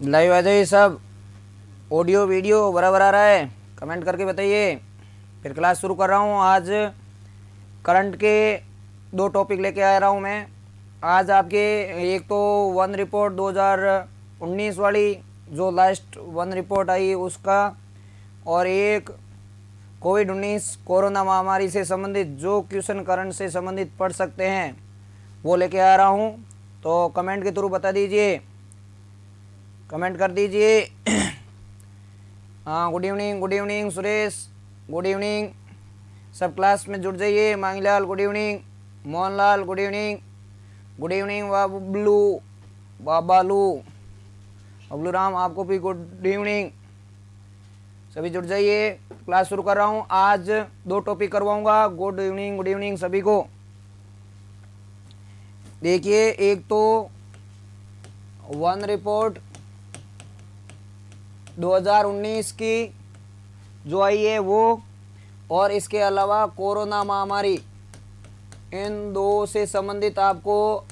Live आ जाइए सब। Audio video बराबर आ रहा है? कमेंट करके बताइए। फिर क्लास शुरू कर रहा हूँ। आज करंट के दो टॉपिक लेके आ रहा हूँ मैं। आज आपके एक तो वन रिपोर्ट 2019 वाली जो लास्ट वन रिपोर्ट आई उसका, और एक कोविड-19 कोरोना महामारी से संबंधित जो क्वेश्चन करंट से संबंधित पढ़ सकते हैं वो लेके आ रहा हूँ। तो कमेंट के थ्रू बता दीजिए, कमेंट कर दीजिए। हाँ, good evening Suresh, good evening. सब क्लास में जुड़ जाइए। Mangilal good evening, Mohanlal good evening Bablu, Babalu, Bablu Ram आपको भी गुड इवनिंग। सभी जुड़ जाइए, क्लास शुरू कर रहा हूँ। आज दो टॉपिक करवाऊंगा। गुड इवनिंग सभी को। देखिए, एक तो वन रिपोर्ट 2019 की जो आई है वो, और इसके अलावा कोरोना महामारी, इन दो से संबंधित आपको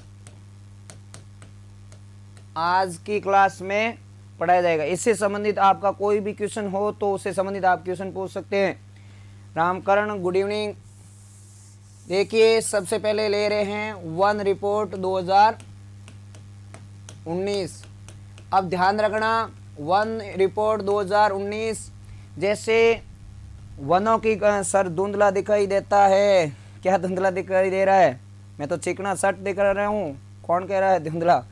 आज की क्लास में पढ़ाया जाएगा। इससे संबंधित आपका कोई भी क्वेश्चन हो तो उससे संबंधित आप क्वेश्चन पूछ सकते हैं। Ramkaran good evening. देखिए, सबसे पहले ले रहे हैं वन रिपोर्ट 2019। अब ध्यान रखना, वन रिपोर्ट 2019 जैसे वनों की सर धुंधला दिखाई देता है। क्या धुंधला दिखाई दे रहा है? मैं तो चिकना शर्ट दिख रहा हूँ। कौन कह रहा है धुंधला?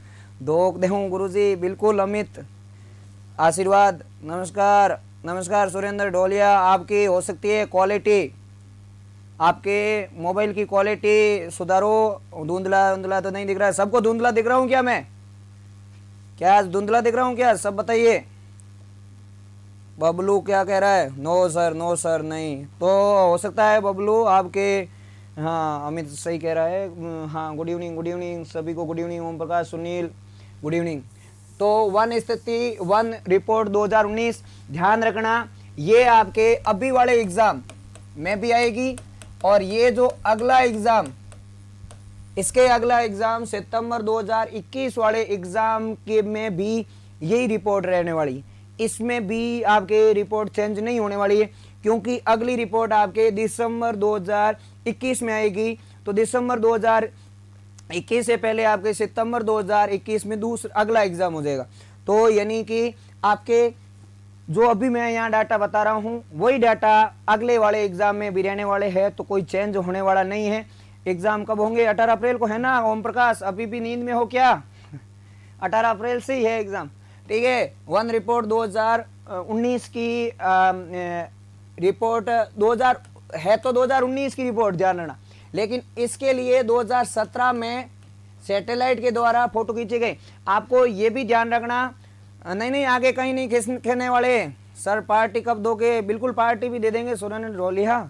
धोख दे हूँ गुरुजी। बिल्कुल अमित, आशीर्वाद, नमस्कार सुरेंद्र ढोलिया। आपकी हो सकती है क्वालिटी, आपके मोबाइल की क्वालिटी सुधारो। धुंधला तो नहीं दिख रहा है। सबको धुंधला दिख रहा हूँ क्या मैं? क्या धुंधला दिख रहा हूँ क्या? सब बताइए। बबलू क्या कह रहा है? नो सर नहीं। तो हो सकता है बबलू आपके, हाँ अमित सही कह रहा है। हाँ, गुड इवनिंग सभी को। Good evening Om Prakash, Sunil good evening. तो वन रिपोर्ट 2019 ध्यान रखना, ये आपके अभी वाले एग्जाम में भी आएगी, और ये जो अगला एग्जाम, इसके अगला एग्जाम सितंबर 2021 वाले एग्जाम के में भी यही रिपोर्ट रहने वाली। इसमें भी आपके रिपोर्ट चेंज नहीं होने वाली है, क्योंकि अगली रिपोर्ट आपके दिसंबर 2021 में आएगी। तो दिसंबर 2021 से पहले आपके सितंबर 2021 में दूसरा अगला एग्जाम हो जाएगा। तो यानी कि आपके जो अभी मैं यहाँ डाटा बता रहा हूँ वही डाटा अगले वाले एग्जाम में भी रहने वाले हैं। तो कोई चेंज होने वाला नहीं है। एग्जाम कब होंगे? 18 अप्रैल को है ना ओम प्रकाश? अभी भी नींद में हो क्या? 18 अप्रैल से ही है एग्जाम। ठीक है। वन रिपोर्ट 2019 की रिपोर्ट 2000 है, तो 2019 की रिपोर्ट ध्यान रखना। लेकिन इसके लिए 2017 में सैटेलाइट के द्वारा फोटो खींचे गए। आपको ये भी ध्यान रखना, नहीं आगे कहीं नहीं खींचने वाले सर। पार्टी कब दोगे? बिल्कुल पार्टी भी दे देंगे सुरेंद्र ढोलिया।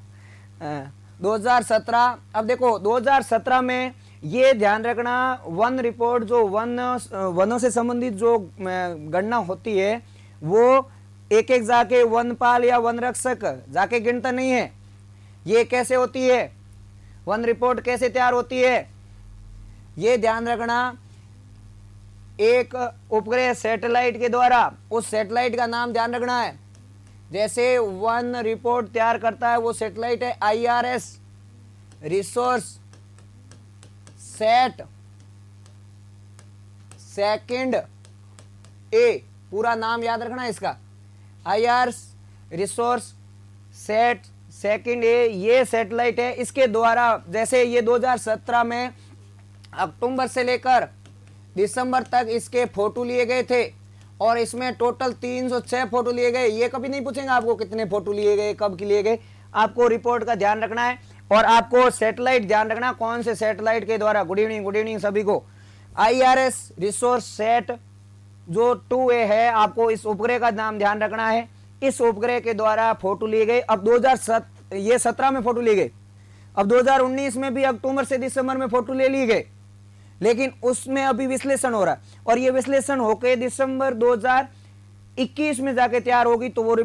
2017, अब देखो 2017 में ये ध्यान रखना, वन रिपोर्ट जो वनों से संबंधित जो गणना होती है वो एक जाके वनपाल या वन रक्षक जाके गिनता नहीं है। ये कैसे होती है? वन रिपोर्ट कैसे तैयार होती है ये ध्यान रखना। एक उपग्रह सैटेलाइट के द्वारा, उस सैटेलाइट का नाम ध्यान रखना है। जैसे वन रिपोर्ट तैयार करता है वो सैटेलाइट है IRS, रिसोर्स सेट सेकंड ए, पूरा नाम याद रखना इसका। IRS रिसोर्स सेट सेकंड ए, ये सैटेलाइट है। इसके द्वारा जैसे ये 2017 में अक्टूबर से लेकर दिसंबर तक इसके फोटो लिए गए थे, और इसमें टोटल 306 फोटो लिए गए। ये कभी नहीं पूछेंगे आपको कितने फोटो लिए गए, कब के लिए गए। आपको रिपोर्ट का ध्यान रखना है, और आपको सैटेलाइट ध्यान रखना, कौन से सैटेलाइट के द्वारा। गुड इवनिंग सभी को। IRS रिसोर्स सेट जो 2A है, आपको इस उपग्रह का नाम ध्यान रखना है। इस उपग्रह के द्वारा फोटो लिए गए। अब 2017 में फोटो लिए गए। अब 2019 में भी अक्टूबर से दिसंबर में फोटो ले लिए गए, लेकिन उसमें अभी विश्लेषण हो रहा है, और ये विश्लेषण होकर दिसंबर 2021 में जाके तैयार होगी। तो वो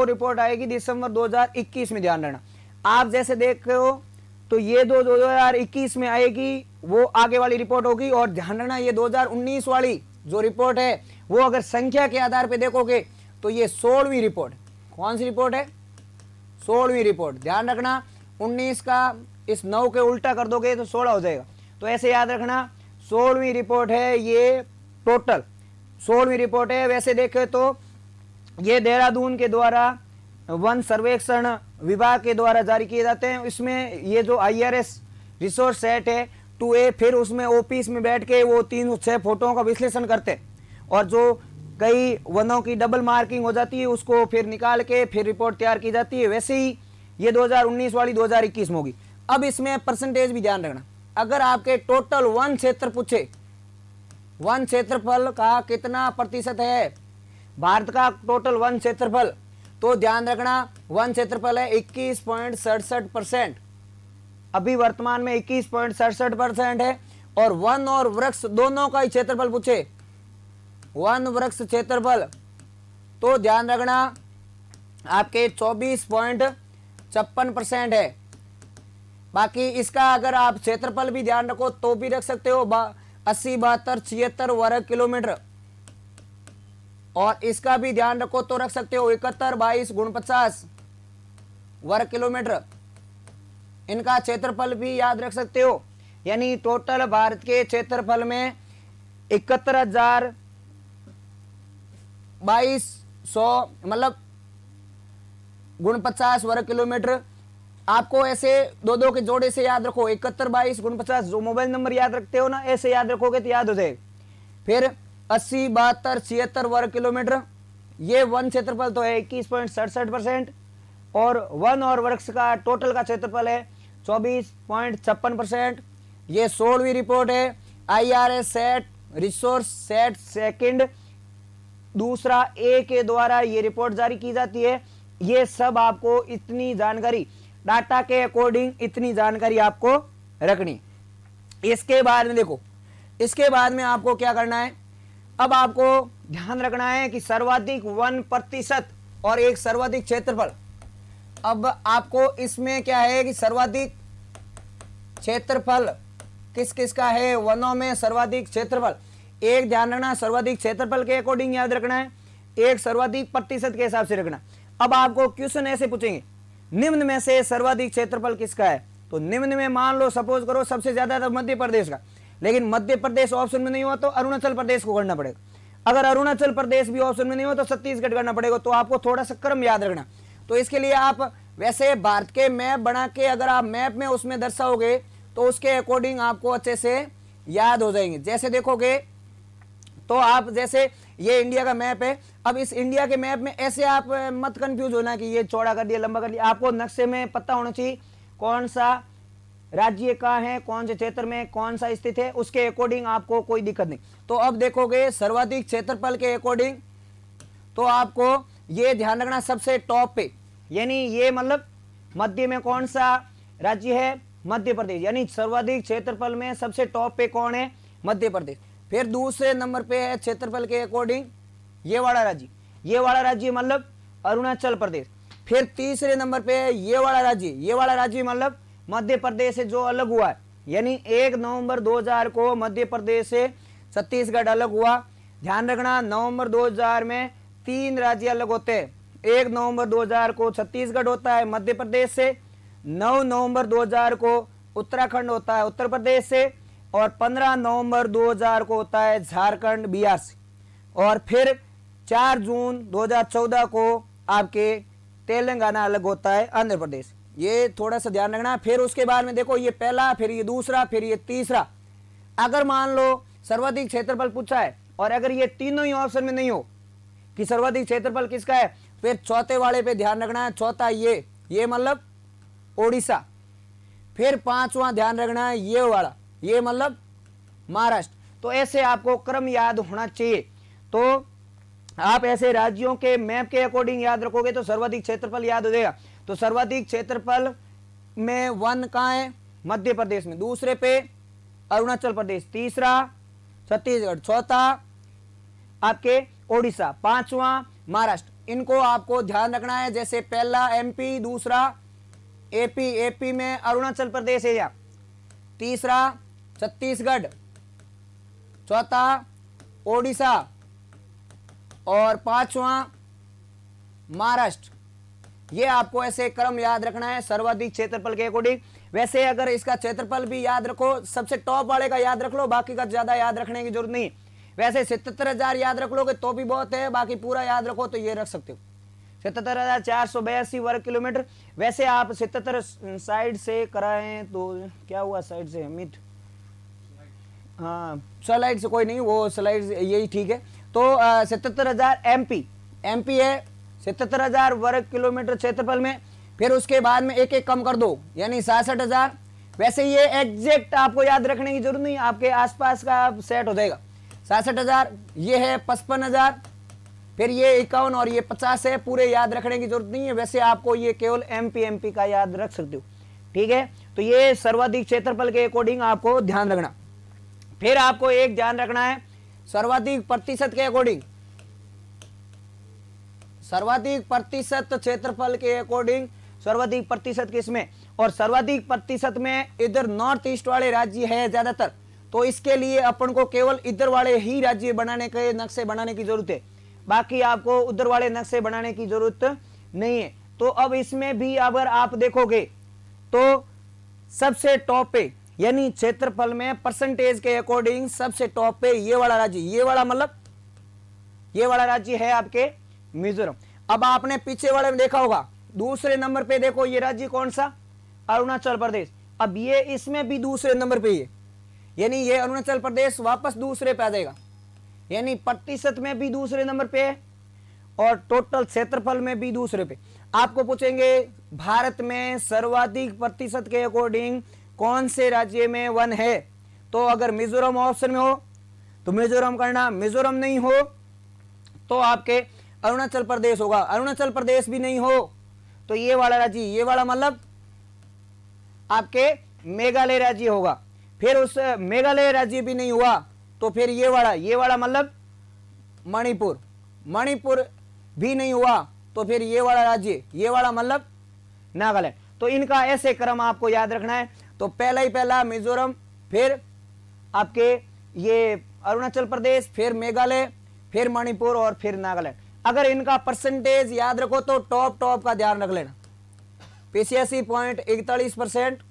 रिपोर्ट आएगी दिसंबर 2021 में। ध्यान रखना, आप जैसे देख रहे हो तो ये 2021 में आएगी, वो आगे वाली रिपोर्ट होगी। और ध्यान रखना, ये 2019 वाली जो रिपोर्ट है वो अगर संख्या के आधार पे देखोगे तो ये 16वीं रिपोर्ट, कौन सी रिपोर्ट है? 16वीं रिपोर्ट। ध्यान रखना 19 का इस 9 के उल्टा कर दोगे तो 16 हो जाएगा, तो ऐसे याद रखना 16वीं रिपोर्ट है ये, टोटल 16वीं रिपोर्ट है। वैसे देखे तो ये देहरादून के द्वारा वन सर्वेक्षण विभाग के द्वारा जारी किए जाते हैं। इसमें ये जो IRS रिसोर्स सेट है 2A, फिर उसमें ऑफिस में बैठ के वो 3-6 फोटोओं का विश्लेषण करते हैं, और जो कई वनों की डबल मार्किंग हो जाती है उसको फिर निकाल के फिर रिपोर्ट तैयार की जाती है। वैसे ही ये 2019 वाली 2021 में होगी। अब इसमें परसेंटेज भी ध्यान रखना, अगर आपके टोटल वन क्षेत्र पूछे, वन क्षेत्रफल का कितना प्रतिशत है भारत का टोटल वन क्षेत्रफल, तो ध्यान रखना वन क्षेत्रफल है 21.67%, अभी वर्तमान में 21.67% है। और वन और वृक्ष दोनों का ही क्षेत्रफल पूछे, वन वृक्ष क्षेत्रफल, तो ध्यान रखना आपके 24.56% है। बाकी इसका अगर आप क्षेत्रफल भी ध्यान रखो तो भी रख सकते हो 80, 72, 76 वर्ग किलोमीटर, और इसका भी ध्यान रखो तो रख सकते हो 71, 22, 49 वर्ग किलोमीटर। इनका क्षेत्रफल भी याद रख सकते हो, यानी टोटल भारत के क्षेत्रफल में 71,2200 मतलब 49 वर्ग किलोमीटर। आपको ऐसे दो दो के जोड़े से याद रखो, 71, 22, 49, जो मोबाइल नंबर याद रखते हो ना, ऐसे याद रखोगे तो याद हो जाएगा। फिर 80, 72, 76 वर्ग किलोमीटर, ये वन क्षेत्रफल तो है 21.67%, और वन और वृक्ष का टोटल का क्षेत्रफल है 24.56%। ये 16वीं रिपोर्ट है IRS set resource set second दूसरा A के द्वारा ये रिपोर्ट जारी की जाती है। ये सब आपको इतनी जानकारी, डाटा के अकॉर्डिंग इतनी जानकारी आपको रखनी। इसके बाद में देखो, इसके बाद में आपको क्या करना है, अब आपको ध्यान रखना है कि सर्वाधिक 1% और एक सर्वाधिक क्षेत्रफल। अब आपको इसमें क्या है कि सर्वाधिक क्षेत्रफल किस किस का है, वनों में सर्वाधिक क्षेत्रफल। एक ध्यान रखना सर्वाधिक क्षेत्रफल के अकॉर्डिंग याद रखना है, एक सर्वाधिक प्रतिशत के हिसाब से रखना। अब आपको क्वेश्चन ऐसे पूछेंगे, निम्न में से सर्वाधिक क्षेत्रफल किसका है, तो निम्न में मान लो सपोज करो सबसे ज्यादा तो मध्य प्रदेश का, लेकिन मध्य प्रदेश ऑप्शन में नहीं हुआ तो अरुणाचल प्रदेश को करना पड़ेगा। अगर अरुणाचल प्रदेश भी ऑप्शन में नहीं हो तो छत्तीसगढ़ करना पड़ेगा। तो आपको थोड़ा सा क्रम याद रखना। तो इसके लिए आप वैसे भारत के मैप बना के अगर आप मैप में उसमें दर्शाओगे तो उसके अकॉर्डिंग आपको अच्छे से याद हो जाएंगे। जैसे देखोगे तो आप, जैसे ये इंडिया का मैप है, अब इस इंडिया के मैप में ऐसे आप मत कंफ्यूज होना कि ये चौड़ा कर दिया लंबा कर दिया। आपको नक्शे में पता होना चाहिए कौन सा राज्य कहाँ है, कौन से क्षेत्र में कौन सा स्थित है, उसके अकॉर्डिंग आपको कोई दिक्कत नहीं। तो अब देखोगे सर्वाधिक क्षेत्रफल के अकॉर्डिंग तो आपको ये ध्यान रखना सबसे टॉप पे, यानी ये मतलब मध्य में कौन सा राज्य है, मध्य प्रदेश, यानी सर्वाधिक क्षेत्रफल में सबसे टॉप पे कौन है, मध्य प्रदेश। फिर दूसरे नंबर पे है क्षेत्रफल के अकॉर्डिंग ये वाला राज्य, ये वाला राज्य मतलब अरुणाचल प्रदेश। फिर तीसरे नंबर पे है ये वाला राज्य, ये वाला राज्य मतलब मध्य प्रदेश से जो अलग हुआ है, यानी 1 नवंबर 2000 को मध्य प्रदेश से छत्तीसगढ़ अलग हुआ। ध्यान रखना नवंबर 2000 में 3 राज्य अलग होते हैं। 1 नवंबर 2000 को छत्तीसगढ़ होता है मध्य प्रदेश से, 9 नवंबर 2000 को उत्तराखंड होता है उत्तर प्रदेश से, और 15 नवंबर 2000 को होता है झारखंड बिहार से, और फिर 4 जून 2014 को आपके तेलंगाना अलग होता है आंध्र प्रदेश। ये थोड़ा सा ध्यान रखना। फिर उसके बाद में देखो ये पहला, फिर ये दूसरा, फिर ये तीसरा। अगर मान लो सर्वाधिक क्षेत्रफल पूछा है और अगर ये तीनों ही ऑप्शन में नहीं हो कि सर्वाधिक क्षेत्रफल किसका है, फिर चौथे वाले पे ध्यान रखना है, चौथा ये मतलब ओडिशा। फिर 5वां ध्यान रखना है ये वाला, ये मतलब महाराष्ट्र। तो ऐसे आपको क्रम याद होना चाहिए। तो आप ऐसे राज्यों के मैप के अकॉर्डिंग याद रखोगे तो सर्वाधिक क्षेत्रफल याद हो जाएगा। तो सर्वाधिक क्षेत्रफल में 1 कहाँ है, मध्य प्रदेश में, दूसरे पे अरुणाचल प्रदेश, तीसरा छत्तीसगढ़, चौथा आपके ओडिशा, 5वां महाराष्ट्र। इनको आपको ध्यान रखना है। जैसे पहला MP, दूसरा AP में अरुणाचल प्रदेश है, तीसरा छत्तीसगढ़, चौथा ओडिशा, और पांचवा महाराष्ट्र। ये आपको ऐसे क्रम याद रखना है सर्वाधिक क्षेत्रफल के अकॉर्डिंग। वैसे अगर इसका क्षेत्रफल भी याद रखो, सबसे टॉप वाले का याद रख लो, बाकी का ज्यादा याद रखने की जरूरत नहीं। वैसे 77,000 याद रख लोगे तो भी बहुत है, बाकी पूरा याद रखो तो ये रख सकते हो 77,482 वर्ग किलोमीटर। वैसे आप 77 साइड से कराएं तो क्या हुआ, साइड से अमित, हाँ स्लाइड से कोई नहीं, वो स्लाइड यही ठीक है। तो 77,000 एमपी है 77,000 वर्ग किलोमीटर क्षेत्रफल में। फिर उसके बाद में एक एक कम कर दो, यानी 66,000। वैसे ये एग्जैक्ट आपको याद रखने की जरूरत नहीं, आपके आसपास का सेट हो जाएगा। 66,000, ये है 55,000, फिर ये 51 और ये 50 है। पूरे याद रखने की जरूरत नहीं है, वैसे आपको ये केवल एमपी का याद रख सकते हो, ठीक है। तो ये सर्वाधिक क्षेत्रफल के अकॉर्डिंग आपको ध्यान रखना। फिर आपको एक ध्यान रखना है सर्वाधिक प्रतिशत के अकॉर्डिंग, सर्वाधिक प्रतिशत क्षेत्रफल के अकॉर्डिंग सर्वाधिक प्रतिशत किसमें, और सर्वाधिक प्रतिशत में इधर नॉर्थ ईस्ट वाले राज्य है ज्यादातर, तो इसके लिए अपन को केवल इधर वाले ही राज्य बनाने के नक्शे बनाने की जरूरत है, बाकी आपको उधर वाले नक्शे बनाने की जरूरत नहीं है। तो अब इसमें भी अगर आप देखोगे तो सबसे टॉप पे, यानी क्षेत्रफल में परसेंटेज के अकॉर्डिंग सबसे टॉप पे ये वाला राज्य, ये वाला मतलब ये वाला राज्य है आपके मिजोरम। अब आपने पीछे वाले में देखा होगा, दूसरे नंबर पे देखो ये राज्य कौन सा, अरुणाचल प्रदेश। अब ये इसमें भी दूसरे नंबर पे है, यानी ये अरुणाचल प्रदेश वापस दूसरे पे आ जाएगा, यानी प्रतिशत में भी दूसरे नंबर पे है और टोटल क्षेत्रफल में भी दूसरे पे। आपको पूछेंगे भारत में सर्वाधिक प्रतिशत के अकॉर्डिंग कौन से राज्य में वन है, तो अगर मिजोरम ऑप्शन में हो तो मिजोरम करना, मिजोरम नहीं हो तो आपके अरुणाचल प्रदेश होगा, अरुणाचल प्रदेश भी नहीं हो तो ये वाला राज्य, ये वाला मतलब आपके मेघालय राज्य होगा। फिर उस मेघालय राज्य भी नहीं हुआ तो फिर ये वाला मतलब मणिपुर, मणिपुर भी नहीं हुआ तो फिर ये वाला राज्य, ये वाला मतलब नागालैंड। तो इनका ऐसे क्रम आपको याद रखना है। तो पहला ही पहला मिजोरम, फिर आपके ये अरुणाचल प्रदेश, फिर मेघालय, फिर मणिपुर और फिर नागालैंड। अगर इनका परसेंटेज याद रखो तो टॉप का ध्यान रख लेना, 85.41%।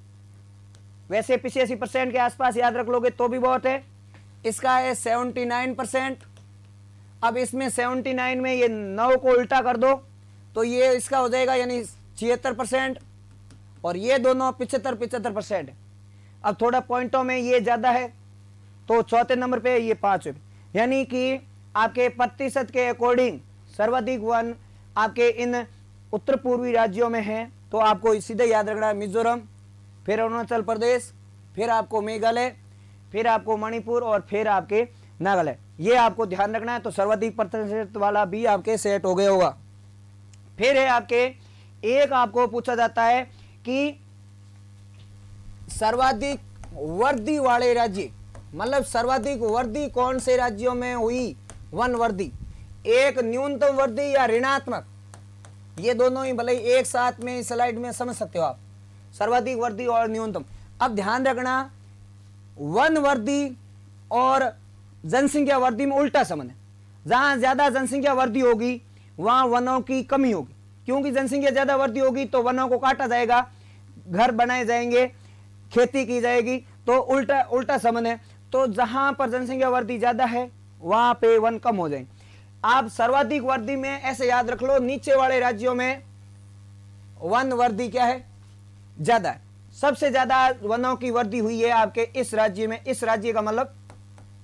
वैसे 85% के आसपास याद रख लोगे तो भी बहुत है। इसका है 79%। अब इसमें 79 में ये 9 को उल्टा कर दो तो ये इसका हो जाएगा, यानी 76%, और ये दोनों 75% है। अब थोड़ा पॉइंटों में ये ज्यादा है तो चौथे नंबर पे, ये 5 है, यानी कि आपके प्रतिशत के अकॉर्डिंग सर्वाधिक वन आपके इन उत्तर पूर्वी राज्यों में है। तो आपको सीधे याद रखना है मिजोरम, फिर अरुणाचल प्रदेश, फिर आपको मेघालय, फिर आपको मणिपुर और फिर आपके नागालैंड, ये आपको ध्यान रखना है। तो सर्वाधिक प्रतिशत वाला भी आपके सेट हो गया होगा। फिर है आपके एक आपको पूछा जाता है कि सर्वाधिक वर्दी वाले राज्य, मतलब सर्वाधिक वर्दी कौन से राज्यों में हुई, वन वर्दी, एक न्यूनतम वर्दी या ऋणात्मक, ये दोनों ही भले एक साथ में स्लाइड में समझ सकते हो आप, सर्वाधिक वर्दी और न्यूनतम। अब ध्यान रखना वन वर्दी और जनसंख्या वर्दी में उल्टा संबंध है। जहां ज्यादा जनसंख्या वर्दी होगी वहां वनों की कमी होगी, क्योंकि जनसंख्या ज्यादा वर्दी होगी तो वनों को काटा जाएगा, घर बनाए जाएंगे, खेती की जाएगी, तो उल्टा संबंध है। तो जहां पर जनसंख्या वर्दी ज्यादा है वहां पे वन कम हो जाएंगे। आप सर्वाधिक वर्दी में ऐसे याद रख लो, नीचे वाले राज्यों में वन वर्दी क्या है, ज्यादा है। सबसे ज्यादा वनों की वर्दी हुई है आपके इस राज्य में, इस राज्य का मतलब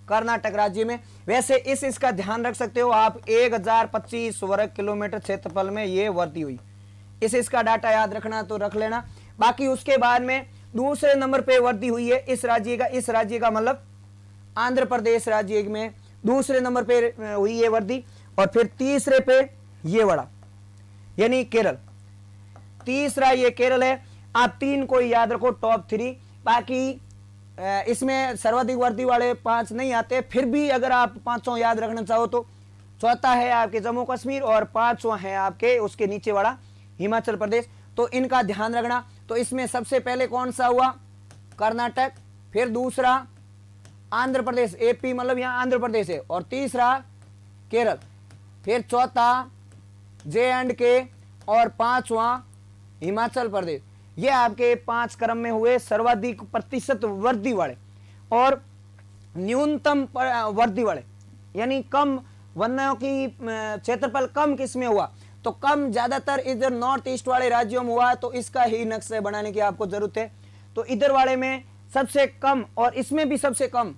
कर्नाटक राज्य में। वैसे इसका ध्यान रख सकते हो आप, 1025 वर्ग किलोमीटर क्षेत्रफल में ये वर्दी हुई, इसका डाटा याद रखना तो रख लेना। बाकी उसके बाद में दूसरे नंबर पे वर्दी हुई है इस राज्य का मतलब आंध्र प्रदेश राज्य में दूसरे नंबर पे हुई है वर्दी, और फिर तीसरे पे ये वाला यानी केरल, तीसरा ये केरल है। आप 3 को याद रखो टॉप 3, बाकी इसमें सर्वाधिक वर्दी वाले 5 नहीं आते, फिर भी अगर आप 5 याद रखना चाहो तो चौथा है आपके जम्मू कश्मीर और 5वां है आपके उसके नीचे वाला हिमाचल प्रदेश। तो इनका ध्यान रखना। तो इसमें सबसे पहले कौन सा हुआ, कर्नाटक, फिर दूसरा आंध्र प्रदेश, एपी मतलब यहाँ आंध्र प्रदेश है, और तीसरा केरल। फिर चौथा J&K और पांचवा हिमाचल प्रदेश। ये आपके 5 क्रम में हुए सर्वाधिक प्रतिशत वृद्धि वाले और न्यूनतम वृद्धि वाले, यानी कम वनों की क्षेत्रफल कम किसमें हुआ, तो कम ज्यादातर इधर नॉर्थ ईस्ट वाले राज्यों में हुआ, तो इसका ही नक्शे बनाने की आपको जरूरत है। तो इधर वाले में सबसे कम और इसमें भी सबसे कम,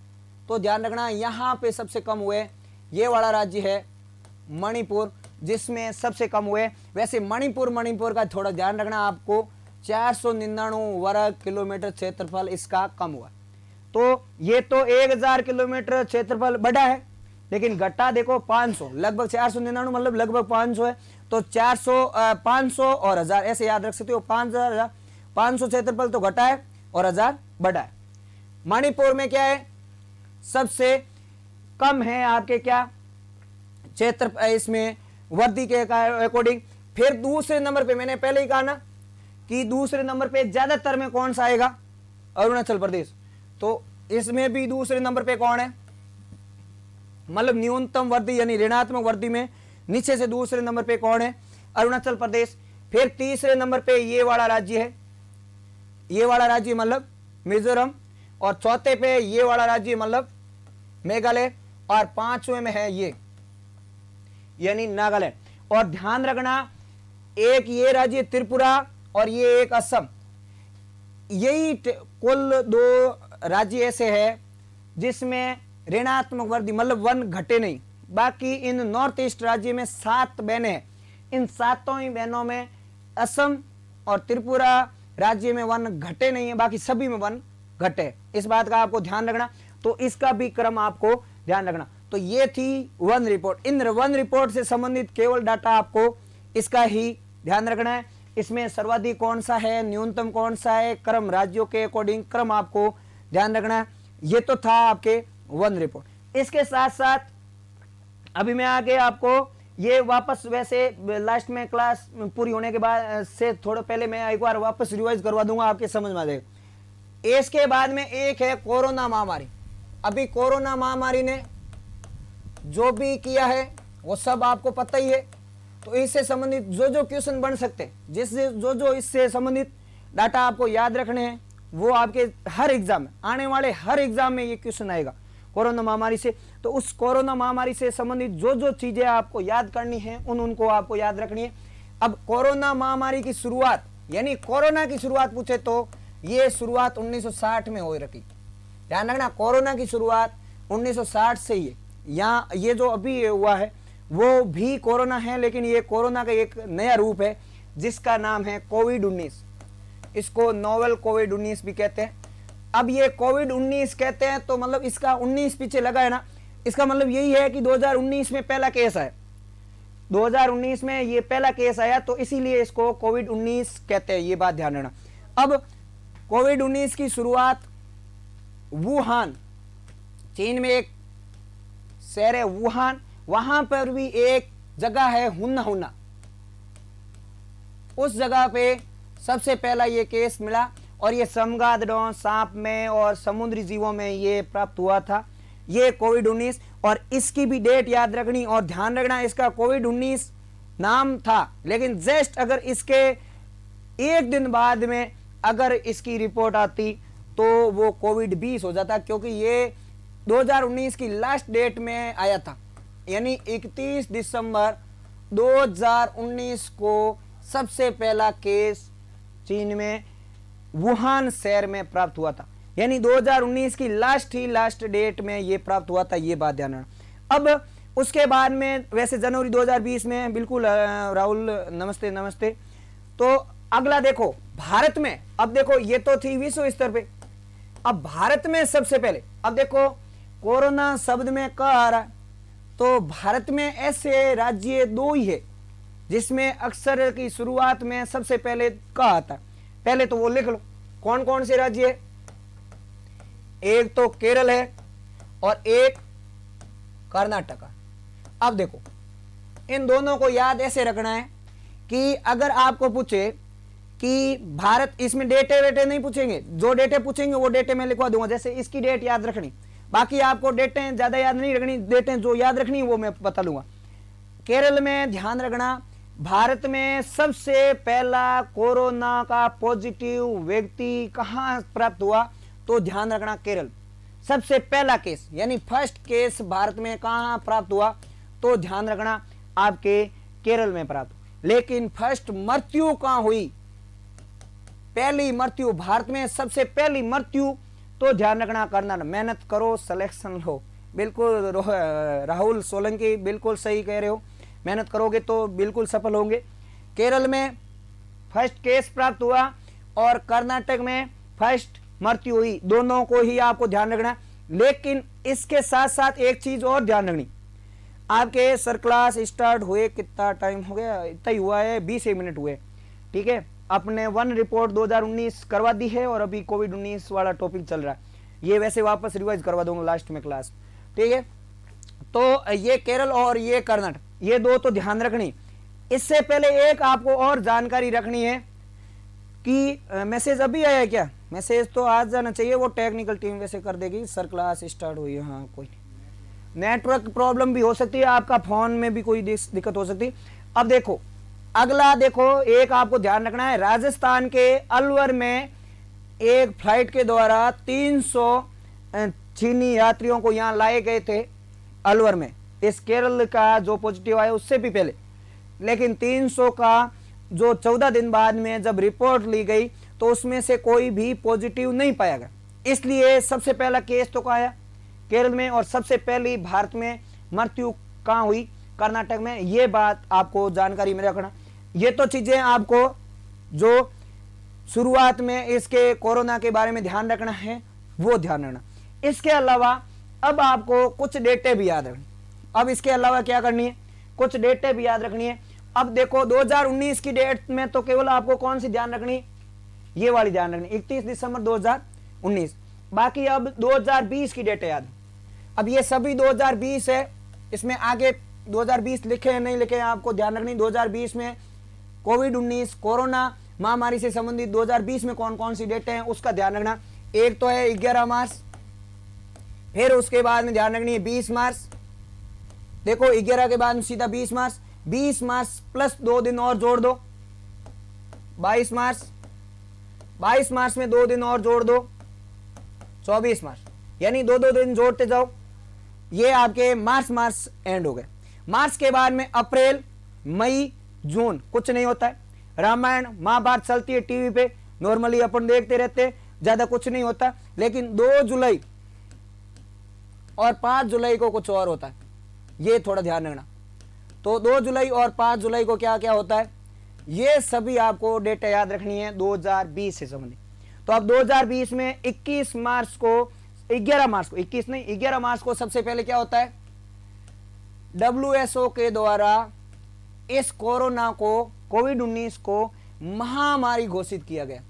तो ध्यान रखना यहाँ पे सबसे कम हुए ये वाला राज्य है मणिपुर, जिसमें सबसे कम हुए। वैसे मणिपुर का थोड़ा ध्यान रखना आपको, 499 वर्ग किलोमीटर क्षेत्रफल इसका कम हुआ। तो ये तो 1000 किलोमीटर क्षेत्रफल बढ़ा है, लेकिन घटा देखो 500, लगभग 499 मतलब लगभग 500 है। तो 500 और 1000 ऐसे याद रख सकते हो, 500 क्षेत्रफल तो घटा है और 1000 बढ़ा है। मणिपुर में क्या है, सबसे कम है आपके क्या क्षेत्र, इसमें वृद्धि के अकॉर्डिंग। फिर दूसरे नंबर पे मैंने पहले ही कहा ना कि दूसरे नंबर पे ज्यादातर में कौन सा आएगा, अरुणाचल प्रदेश। तो इसमें भी दूसरे नंबर पे कौन है, मतलब न्यूनतम वृद्धि यानी ऋणात्मक वृद्धि में नीचे से दूसरे नंबर पे कौन है, अरुणाचल प्रदेश। फिर तीसरे नंबर पे ये वाला राज्य है, ये वाला राज्य मतलब मिजोरम, और चौथे पे ये वाला राज्य मतलब मेघालय, और पांचवें में है ये यानी नागालैंड। और ध्यान रखना एक ये राज्य त्रिपुरा और ये एक असम, यही कुल 2 राज्य ऐसे है जिसमें ऋणात्मक वृद्धि मतलब वन घटे नहीं। बाकी इन नॉर्थ ईस्ट राज्य में 7 बहनें हैं, इन 7 ही बहनों में असम और त्रिपुरा राज्य में वन घटे नहीं है, बाकी सभी में वन घटे। इस बात का आपको ध्यान रखना, तो इसका भी क्रम आपको ध्यान रखना। तो ये थी one report. In one report से संबंधित केवल डाटा आपको इसका ही ध्यान रखना है। इसमें सर्वाधिक कौन सा है, न्यूनतम कौन सा है, क्रम राज्यों के अकॉर्डिंग क्रम आपको ध्यान रखना है। ये तो था आपके वन रिपोर्ट। इसके साथ साथ अभी मैं आगे आपको ये वापस, वैसे लास्ट में क्लास पूरी होने के बाद से थोड़ा पहले मैं एक बार वापस रिवाइज करवा दूंगा, आपके समझ में आ जाएगा। इसके बाद में एक है कोरोना महामारी। अभी कोरोना महामारी ने जो भी किया है वो सब आपको पता ही है। तो इससे संबंधित जो जो क्वेश्चन बन सकते हैं, जिससे जो जो इससे संबंधित डाटा आपको याद रखने हैं, वो आपके हर एग्जाम में, आने वाले हर एग्जाम में ये क्वेश्चन आएगा कोरोना महामारी से। तो उस कोरोना महामारी से संबंधित जो जो चीजें आपको याद करनी है उनको आपको याद रखनी है। अब कोरोना महामारी की शुरुआत यानी कोरोना की शुरुआत पूछे तो ये शुरुआत 1960 में हो रखी। ध्यान रखना, कोरोना की शुरुआत 1960 से ही है। यहाँ ये जो अभी हुआ है वो भी कोरोना है, लेकिन ये कोरोना का एक नया रूप है जिसका नाम है कोविड-19। इसको नोवेल कोविड-19 भी कहते हैं। अब ये कोविड-19 कहते हैं तो मतलब इसका 19 पीछे लगा है ना, इसका मतलब यही है कि 2019 में पहला केस आया, 2019 में ये पहला केस आया, तो इसीलिए इसको कोविड-19 कहते हैं। ये बात ध्यान रखना। अब कोविड-19 की शुरुआत वुहान, चीन में एक शहर है वुहान, वहां पर भी एक जगह है हुन्ना, उस जगह पे सबसे पहला ये केस मिला और ये चमगादड़ों, सांप में और समुद्री जीवों में ये प्राप्त हुआ था, ये कोविड-19। और इसकी भी डेट याद रखनी और ध्यान रखना, इसका कोविड-19 नाम था, लेकिन जस्ट अगर इसके एक दिन बाद में अगर इसकी रिपोर्ट आती तो वो कोविड-20 हो जाता, क्योंकि ये 2019 की लास्ट डेट में आया था, यानी 31 दिसंबर 2019 को सबसे पहला केस चीन में वुहान शहर में प्राप्त हुआ था, यानी 2019 की लास्ट डेट में ये प्राप्त हुआ था। ये बात ध्यान रखना। अब उसके बाद में वैसे जनवरी 2020 में, बिल्कुल राहुल नमस्ते। तो अगला देखो भारत में, अब देखो ये तो थी विश्व स्तर पे, अब भारत में सबसे पहले, अब देखो कोरोना शब्द में क आ रहा है, तो भारत में ऐसे राज्य 2 ही है जिसमें अक्षर की शुरुआत में सबसे पहले क आता है। पहले तो वो लिख लो कौन कौन से राज्य है, एक तो केरल है और एक कर्नाटक। अब देखो इन दोनों को याद ऐसे रखना है कि अगर आपको पूछे कि भारत, इसमें डेटे वेटे नहीं पूछेंगे, जो डेटे पूछेंगे वो डेटे मैं लिखवा दूंगा, जैसे इसकी डेट याद रखनी, बाकी आपको डेटें ज्यादा याद नहीं रखनी, डेटें जो याद रखनी वो मैं बता लूंगा। केरल में ध्यान रखना, भारत में सबसे पहला कोरोना का पॉजिटिव व्यक्ति कहां प्राप्त हुआ, तो ध्यान रखना केरल। सबसे पहला केस यानी फर्स्ट केस भारत में कहां प्राप्त हुआ, तो ध्यान रखना आपके केरल में प्राप्त। लेकिन फर्स्ट मृत्यु कहां हुई, पहली मृत्यु भारत में सबसे पहली मृत्यु, तो ध्यान रखना कर्नाटक। मेहनत करो, सिलेक्शन लो। बिल्कुल राहुल सोलंकी बिल्कुल सही कह रहे हो, मेहनत करोगे तो बिल्कुल सफल होंगे। केरल में फर्स्ट केस प्राप्त हुआ और कर्नाटक में फर्स्ट मृत्यु हुई, दोनों को ही आपको ध्यान रखना। लेकिन इसके साथ साथ एक चीज और ध्यान रखनी, आपके सर क्लास स्टार्ट हुए कितना टाइम हो गया, इतना ही हुआ है, 20 मिनट हुए, ठीक है। अपने वन रिपोर्ट 2019 करवा दी है और अभी कोविड-19 वाला टॉपिक चल रहा है, ये वैसे वापस रिवाइज करवा दूंगा लास्ट में क्लास, ठीक है। तो ये केरल और ये कर्नाटक, ये दो तो ध्यान रखनी। इससे पहले एक आपको और जानकारी रखनी है कि मैसेज अभी आया क्या, मैसेज तो आज जाना चाहिए, वो टेक्निकल टीम वैसे कर देगी। सर क्लास स्टार्ट हुई है, हाँ कोई नेटवर्क प्रॉब्लम भी हो सकती है, आपका फोन में भी कोई दिक्कत हो सकती है। अब देखो अगला, देखो एक आपको ध्यान रखना है, राजस्थान के अलवर में एक फ्लाइट के द्वारा 300 चीनी यात्रियों को यहां लाए गए थे अलवर में। इस केरल का जो पॉजिटिव आया उससे भी पहले, लेकिन 300 का जो 14 दिन बाद में जब रिपोर्ट ली गई तो उसमें से कोई भी पॉजिटिव नहीं पाया गया। इसलिए सबसे पहला केस तो कहाँ आया, केरल में, और सबसे पहली भारत में मृत्यु कहाँ हुई, कर्नाटक में। ये बात आपको जानकारी में रखना। ये तो चीजें आपको जो शुरुआत में इसके कोरोना के बारे में ध्यान रखना है वो ध्यान रखना। इसके अलावा अब आपको कुछ डेटे भी याद रखनी। अब इसके अलावा क्या करनी है, कुछ डेटे भी याद रखनी है। अब देखो 2019 की डेट में तो केवल आपको कौन सी ध्यान रखनी, ये वाली ध्यान रखनी, 31 दिसंबर 2019। बाकी अब 2020 की डेट याद। अब ये सभी 2020 है, इसमें आगे 2020 लिखे हैं नहीं लिखे हैं आपको ध्यान रखनी। 2020 में कोविड-19 कोरोना महामारी से संबंधित 2020 में कौन कौन सी डेटें हैं उसका ध्यान रखना। एक तो है 11 मार्च, फिर उसके बाद में ध्यान रखनी है 20 मार्च। देखो 11 के बाद में सीधा 20 मार्च, 20 मार्च प्लस 2 दिन और जोड़ दो 22 मार्च, 22 मार्च में 2 दिन और जोड़ दो 24 मार्च, यानी 2-2 दिन जोड़ते जाओ। ये आपके मार्च एंड हो गए। मार्च के बाद में अप्रैल, मई, जून कुछ नहीं होता है। रामायण महाभारत चलती है टीवी पे, नॉर्मली अपन देखते रहते हैं, ज्यादा कुछ नहीं होता। लेकिन 2 जुलाई और 5 जुलाई को कुछ और होता है, ये थोड़ा ध्यान रखना। तो 2 जुलाई और 5 जुलाई को क्या क्या होता है, ये सभी आपको डेटा याद रखनी है 2020 से संबंधित। तो अब 2020 में 21 मार्च को 11 मार्च को 21 नहीं 11 मार्च को सबसे पहले क्या होता है, WHO के द्वारा इस कोरोना को कोविड-19 को महामारी घोषित किया गया।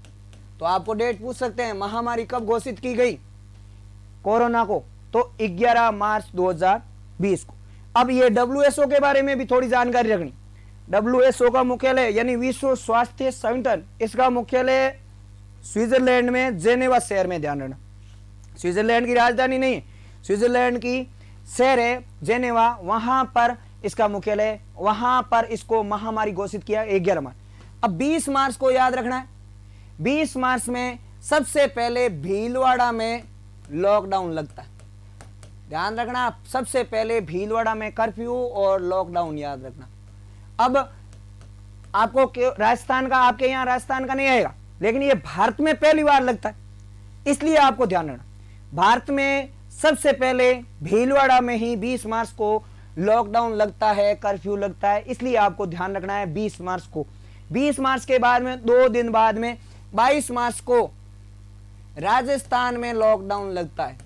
तो आपको डेट पूछ सकते हैं महामारी कब घोषित की गई कोरोना को, तो 11 मार्च 2020 को। अब ये WHO के बारे में भी थोड़ी जानकारी रखनी। WHO का मुख्यालय यानी विश्व स्वास्थ्य संगठन, इसका मुख्यालय स्विट्जरलैंड में जेनेवा शहर में, ध्यान रखना। स्विट्जरलैंड की राजधानी नहीं, स्विट्जरलैंड की शहर है जेनेवा, वहां पर इसका मुख्यालय, वहां पर इसको महामारी घोषित किया 11 मार्च। अब 20 मार्च को याद रखना है। 20 मार्च में सबसे पहले भीलवाड़ा में लॉकडाउन लगता है, ध्यान रखना। सबसे पहले भीलवाड़ा में कर्फ्यू और लॉकडाउन याद रखना। अब आपको राजस्थान का, आपके यहां राजस्थान का नहीं आएगा, लेकिन ये भारत में पहली बार लगता है, इसलिए आपको ध्यान रखना। भारत में सबसे पहले भीलवाड़ा में ही 20 मार्च को लॉकडाउन लगता है, कर्फ्यू लगता है, इसलिए आपको ध्यान रखना है 20 मार्च को। 20 मार्च के बाद में 2 दिन बाद में 22 मार्च को राजस्थान में लॉकडाउन लगता है।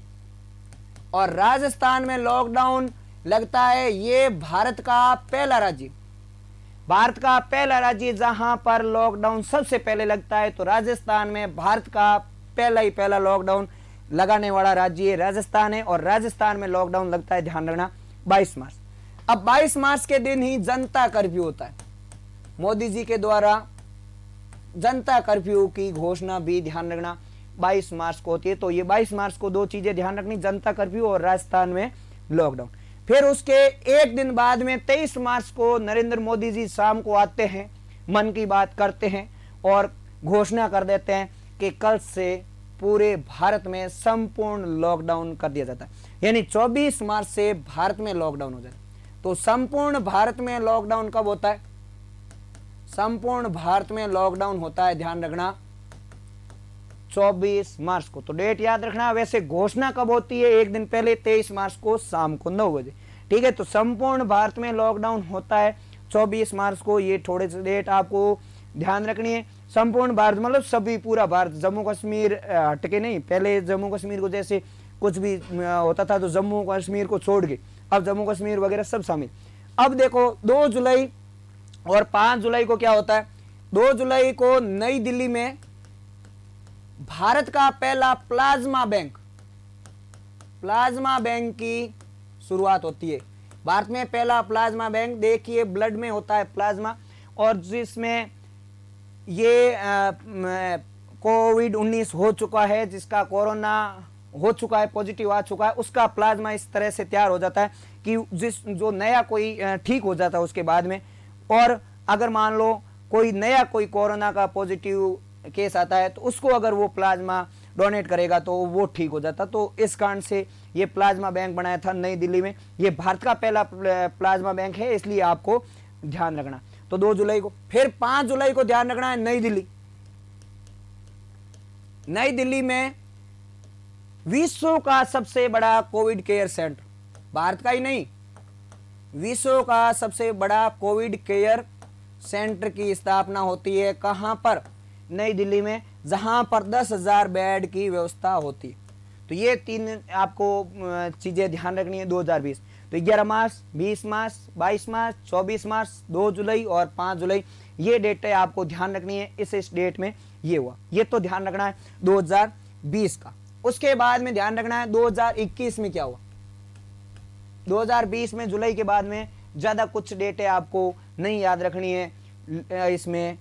और राजस्थान में लॉकडाउन लगता है, ये भारत का पहला राज्य, भारत का पहला राज्य जहां पर लॉकडाउन सबसे पहले लगता है। तो राजस्थान में भारत का पहला लॉकडाउन लगाने वाला राज्य राजस्थान है, और राजस्थान में लॉकडाउन लगता है, ध्यान रखना 22 मार्च। अब 22 मार्च के दिन ही जनता कर्फ्यू होता है, मोदी जी के द्वारा जनता कर्फ्यू की घोषणा भी ध्यान रखना 22 मार्च को होती है। तो ये 22 मार्च को 2 चीजें ध्यान रखनी, जनता कर्फ्यू और राजस्थान में लॉकडाउन। फिर उसके एक दिन बाद में 23 मार्च को नरेंद्र मोदी जी शाम को आते हैं, मन की बात करते हैं और घोषणा कर देते हैं कि कल से पूरे भारत में संपूर्ण लॉकडाउन कर दिया जाता है। यानी 24 मार्च से भारत में लॉकडाउन हो जाता है। तो संपूर्ण भारत में लॉकडाउन कब होता है? संपूर्ण भारत में लॉकडाउन होता है, ध्यान रखना, 24 मार्च को। तो डेट याद रखना। वैसे घोषणा कब होती है? एक दिन पहले, 23 मार्च को शाम को 9 बजे। ठीक है, तो संपूर्ण भारत में लॉकडाउन होता है 24 मार्च को। ये थोड़े से डेट आपको ध्यान रखनी है। संपूर्ण भारत मतलब सभी, पूरा भारत, जम्मू कश्मीर हटके नहीं। पहले जम्मू कश्मीर को जैसे कुछ भी होता था तो जम्मू कश्मीर को छोड़ के, अब जम्मू कश्मीर वगैरह सब शामिल। अब देखो 2 जुलाई और 5 जुलाई को क्या होता है? 2 जुलाई को नई दिल्ली में भारत का पहला प्लाज्मा बैंक की शुरुआत होती है। भारत में पहला प्लाज्मा बैंक, देखिए ब्लड में होता है प्लाज्मा, और जिसमें ये कोविड-19 हो चुका है, जिसका कोरोना हो चुका है, पॉजिटिव आ चुका है, उसका प्लाज्मा इस तरह से तैयार हो जाता है कि जो नया कोई ठीक हो जाता है उसके बाद में। और अगर मान लो कोई नया कोई कोरोना का पॉजिटिव केस आता है तो उसको अगर वो प्लाज्मा डोनेट करेगा तो वो ठीक हो जाता। तो इस कारण से ये प्लाज्मा बैंक बनाया था नई दिल्ली में। ये भारत का पहला प्लाज्मा बैंक है, इसलिए आपको ध्यान रखना। तो 2 जुलाई को। फिर 5 जुलाई को ध्यान रखना है, नई दिल्ली। नई दिल्ली में विश्व का सबसे बड़ा कोविड केयर सेंटर, भारत का ही नहीं, विश्व का सबसे बड़ा कोविड केयर सेंटर की स्थापना होती है। कहां पर? नई दिल्ली में, जहां पर 10,000 बेड की व्यवस्था होती है। तो ये 3 आपको चीजें ध्यान रखनी है 2020। तो 11 मार्च, 20 मार्च, 22 मार्च, 24 मार्च, 2 जुलाई और 5 जुलाई, ये डेट आपको ध्यान रखनी है। इस डेट में ये हुआ, ये तो ध्यान रखना है 2020 का। उसके बाद में ध्यान रखना है 2021 में क्या हुआ। 2020 में जुलाई के बाद में ज्यादा कुछ डेटें आपको नहीं याद रखनी है इसमें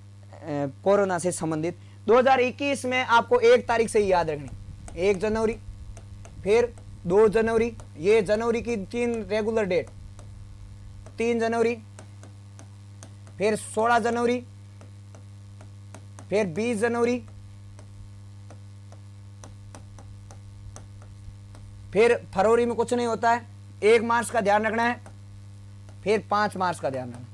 कोरोना से संबंधित। 2021 में आपको 1 तारीख से ही याद रखनी, 1 जनवरी, फिर 2 जनवरी, ये जनवरी की 3 रेगुलर डेट, 3 जनवरी, फिर 16 जनवरी, फिर 20 जनवरी, फिर फरवरी में कुछ नहीं होता है, 1 मार्च का ध्यान रखना है, फिर 5 मार्च का ध्यान रखना।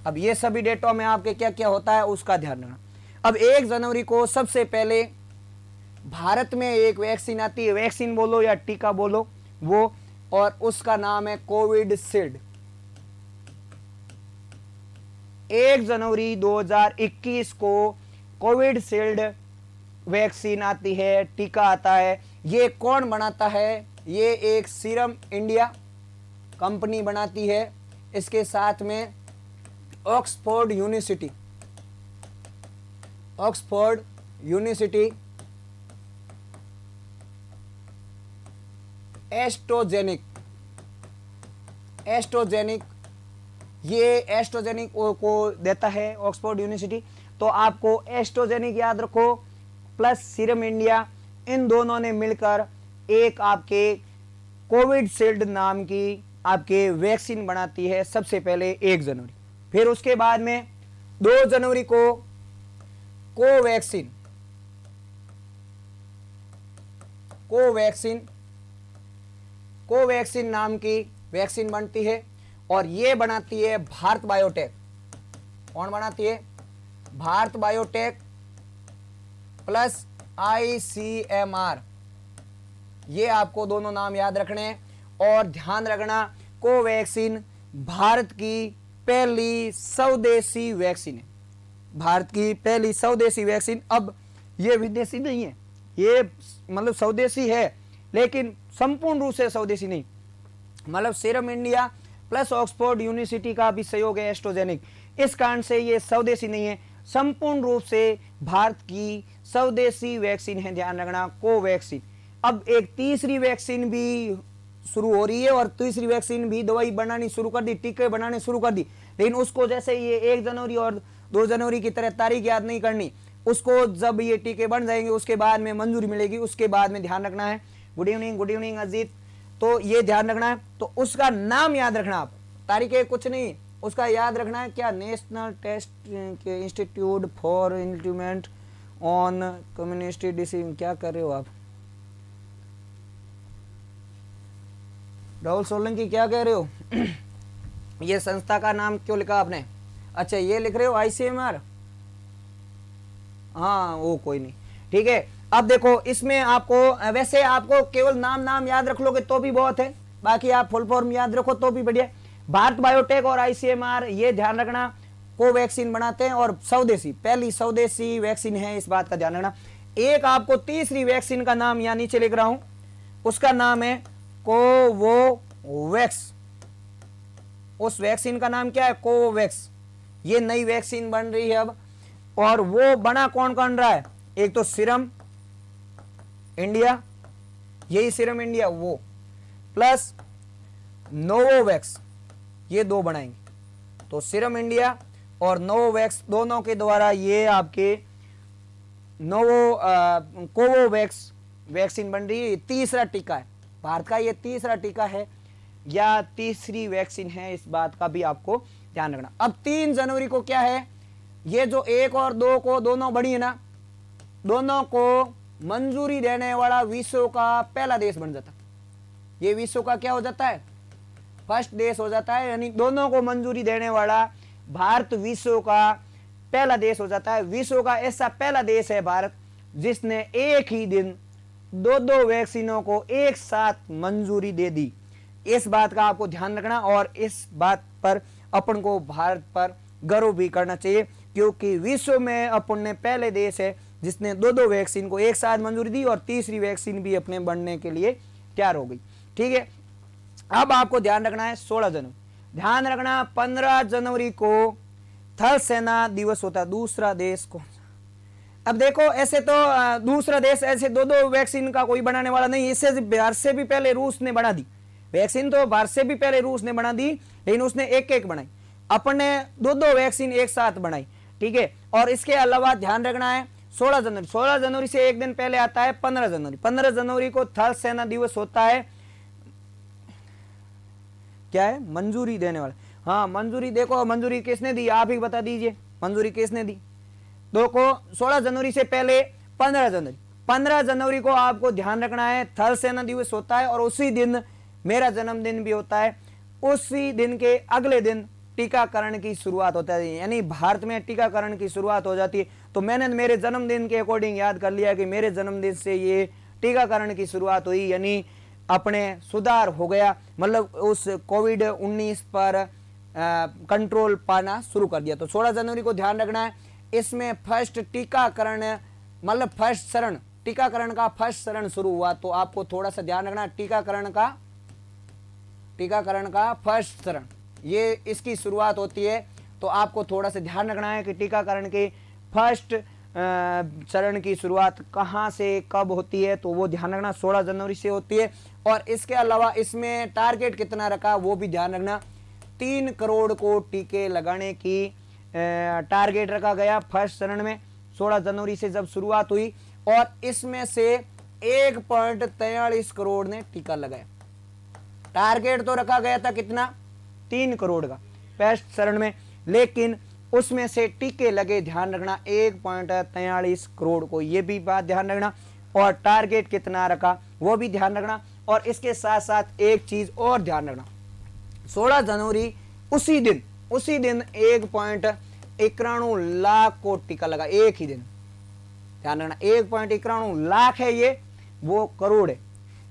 अब ये सभी डेटों में आपके क्या क्या होता है उसका ध्यान रखना। अब 1 जनवरी को सबसे पहले भारत में एक वैक्सीन आती है, वैक्सीन बोलो या टीका बोलो वो, और उसका नाम है कोविडशील्ड। 1 जनवरी 2021 को कोविडशील्ड वैक्सीन आती है, टीका आता है। ये कौन बनाता है? ये एक सीरम इंडिया कंपनी बनाती है, इसके साथ में ऑक्सफोर्ड यूनिवर्सिटी, एस्ट्रोजेनिक, ये एस्ट्रोजेनिक को देता है ऑक्सफोर्ड यूनिवर्सिटी। तो आपको एस्ट्रोजेनिक याद रखो प्लस सीरम इंडिया, इन दोनों ने मिलकर एक आपके कोविडशील्ड नाम की आपके वैक्सीन बनाती है सबसे पहले 1 जनवरी। फिर उसके बाद में 2 जनवरी को कोवैक्सीन नाम की वैक्सीन बनती है, और ये बनाती है भारत बायोटेक। कौन बनाती है? Bharat biotech plus ICMR। ये आपको दोनों नाम याद रखने हैं। और ध्यान रखना कोवैक्सीन भारत की पहली स्वदेशी वैक्सीन है, भारत की पहली स्वदेशी वैक्सीन। अब ये विदेशी नहीं है, ये मतलब स्वदेशी है लेकिन संपूर्ण रूप से स्वदेशी नहीं। मतलब serum India plus Oxford university का भी सहयोग है एस्ट्रोजेनिक, इस कारण से ये स्वदेशी नहीं है, संपूर्ण रूप से भारत की स्वदेशी वैक्सीन है। ध्यान रखना कोवैक्सीन। अब एक तीसरी वैक्सीन भी शुरू हो रही है, और तीसरी वैक्सीन भी दवाई बनानी शुरू कर दी, टीके बनाने शुरू कर दी। लेकिन उसको जैसे ये 1 जनवरी और 2 जनवरी की तरह तारीख याद नहीं करनी, उसको जब ये टीके बन जाएंगे उसके बाद में मंजूरी मिलेगी, उसके बाद में ध्यान रखना है। Good evening Ajit. तो ये ध्यान रखना है। तो उसका नाम याद रखना, आप तारीख कुछ नहीं, उसका याद रखना है क्या, national test institute for implement on community disease. क्या कर रहे हो आप राहुल सोलंकी, क्या कह रहे हो? ये संस्था का नाम क्यों लिखा आपने? अच्छा ये लिख रहे हो ICMR, हाँ वो कोई नहीं, ठीक है। अब देखो इसमें आपको, वैसे आपको केवल नाम याद रख लोगे तो भी बहुत है, बाकी आप फुल फॉर्म याद रखो तो भी बढ़िया। भारत बायोटेक और ICMR ये ध्यान रखना कोवैक्सीन बनाते हैं और स्वदेशी, पहली स्वदेशी वैक्सीन है, इस बात का ध्यान रखना। एक आपको तीसरी वैक्सीन का नाम यहाँ नीचे लिख रहा हूं, उसका नाम है कोवोवैक्स। उस वैक्सीन का नाम क्या है? कोवोवैक्स। ये नई वैक्सीन बन रही है अब, और वो बना कौन कौन रहा है? एक तो सीरम इंडिया, यही सीरम इंडिया, वो प्लस नोवोवैक्स, ये दो बनाएंगे। तो सीरम इंडिया और नोवोवैक्स दोनों के द्वारा ये आपके कोवोवैक्स वैक्सीन बन रही है। तीसरा टीका है भारत का, ये तीसरा टीका है या तीसरी वैक्सीन है, इस बात का भी आपको ध्यान रखना। अब 3 जनवरी को क्या है, ये जो 1 और 2 को दोनों बड़ी है ना, दोनों को मंजूरी देने वाला विश्व का पहला देश बन जाता। ये विश्व का क्या हो जाता है? फर्स्ट देश हो जाता है, यानी दोनों को मंजूरी देने वाला भारत विश्व का पहला देश हो जाता है। विश्व का ऐसा पहला देश है भारत जिसने एक ही दिन 2 वैक्सीनों को एक साथ मंजूरी दे दी। इस बात का आपको ध्यान रखना, और इस बात पर अपन को भारत पर गर्व भी करना चाहिए, क्योंकि विश्व में अपन ने पहले देश है जिसने 2 वैक्सीन को एक साथ मंजूरी दी, और तीसरी वैक्सीन भी अपने बनने के लिए तैयार हो गई। ठीक है, अब आपको ध्यान रखना है 16 जनवरी, ध्यान रखना 15 जनवरी को थल सेना दिवस होता है। दूसरा देश को, अब देखो ऐसे तो दूसरा देश ऐसे 2 वैक्सीन का कोई बनाने वाला नहीं, इससे भारत से भी पहले रूस ने बना दी वैक्सीन, तो भारत से भी पहले रूस ने बना दी, लेकिन उसने एक बनाई, अपन ने 2 वैक्सीन एक साथ बनाई। ठीक है, और इसके अलावा ध्यान रखना है 16 जनवरी, 16 जनवरी से एक दिन पहले आता है 15 जनवरी। 15 जनवरी को थल सेना दिवस होता है। क्या है? मंजूरी देने वाला। हाँ मंजूरी, देखो मंजूरी किसने दी, आप ही बता दीजिए मंजूरी किसने दी। दो को 16 जनवरी से पहले 15 जनवरी को आपको ध्यान रखना है थल सेना दिवस होता है, और उसी दिन मेरा जन्मदिन भी होता है। उसी दिन के अगले दिन टीकाकरण की शुरुआत होता है, यानी भारत में टीकाकरण की शुरुआत हो जाती है। तो मैंने मेरे जन्मदिन के अकॉर्डिंग याद कर लिया कि मेरे जन्मदिन से ये टीकाकरण की शुरुआत हुई, यानी अपने सुधार हो गया, मतलब उस कोविड-19 पर कंट्रोल पाना शुरू कर दिया। तो 16 जनवरी को ध्यान रखना है, इसमें फर्स्ट टीकाकरण मतलब फर्स्ट चरण, टीकाकरण का फर्स्ट चरण शुरू हुआ। तो आपको थोड़ा सा ध्यान रखना, टीकाकरण का फर्स्ट चरण ये इसकी शुरुआत होती है। तो आपको थोड़ा सा ध्यान रखना है कि टीकाकरण के फर्स्ट चरण की शुरुआत कहां से कब होती है, तो वो ध्यान रखना 16 जनवरी से होती है। और इसके अलावा इसमें टारगेट कितना रखा वो भी ध्यान रखना, 3 करोड़ को टीके लगाने की टारगेट रखा गया फर्स्ट चरण में 16 जनवरी से जब शुरुआत हुई, और इसमें से 1.43 करोड़ ने टीका लगाया। टारगेट तो रखा गया था कितना, 3 करोड़ का फर्स्ट चरण में, लेकिन उसमें से टीके लगे ध्यान रखना 1.43 करोड़ को, ये भी बात ध्यान रखना। और टारगेट कितना रखा वो भी ध्यान रखना। और इसके साथ साथ एक चीज और ध्यान रखना, 16 जनवरी उसी दिन 1.91 लाख को टीका लगा, एक ही दिन। ध्यान रखना 1.91 लाख है, ये वो करोड़ है,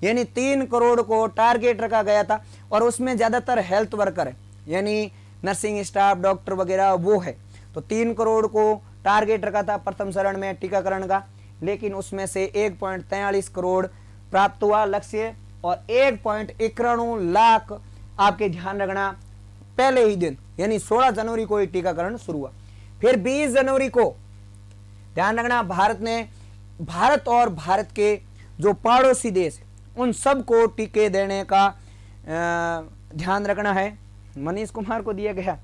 यानी 3 करोड़ को टारगेट रखा गया था। और उसमें ज्यादातर हेल्थ वर्कर है, यानी नर्सिंग स्टाफ, डॉक्टर वगैरह वो है। तो 3 करोड़ को टारगेट रखा था प्रथम चरण में टीकाकरण का, लेकिन उसमें से 1.43 करोड़ प्राप्त हुआ लक्ष्य, और 1.91 लाख आपके ध्यान रखना पहले ही दिन, यानी 16 जनवरी को ही टीकाकरण शुरू हुआ। फिर 20 जनवरी को ध्यान रखना भारत और भारत के जो पड़ोसी देश उन सबको टीके देने का ध्यान रखना है। मनीष कुमार को दिया गया।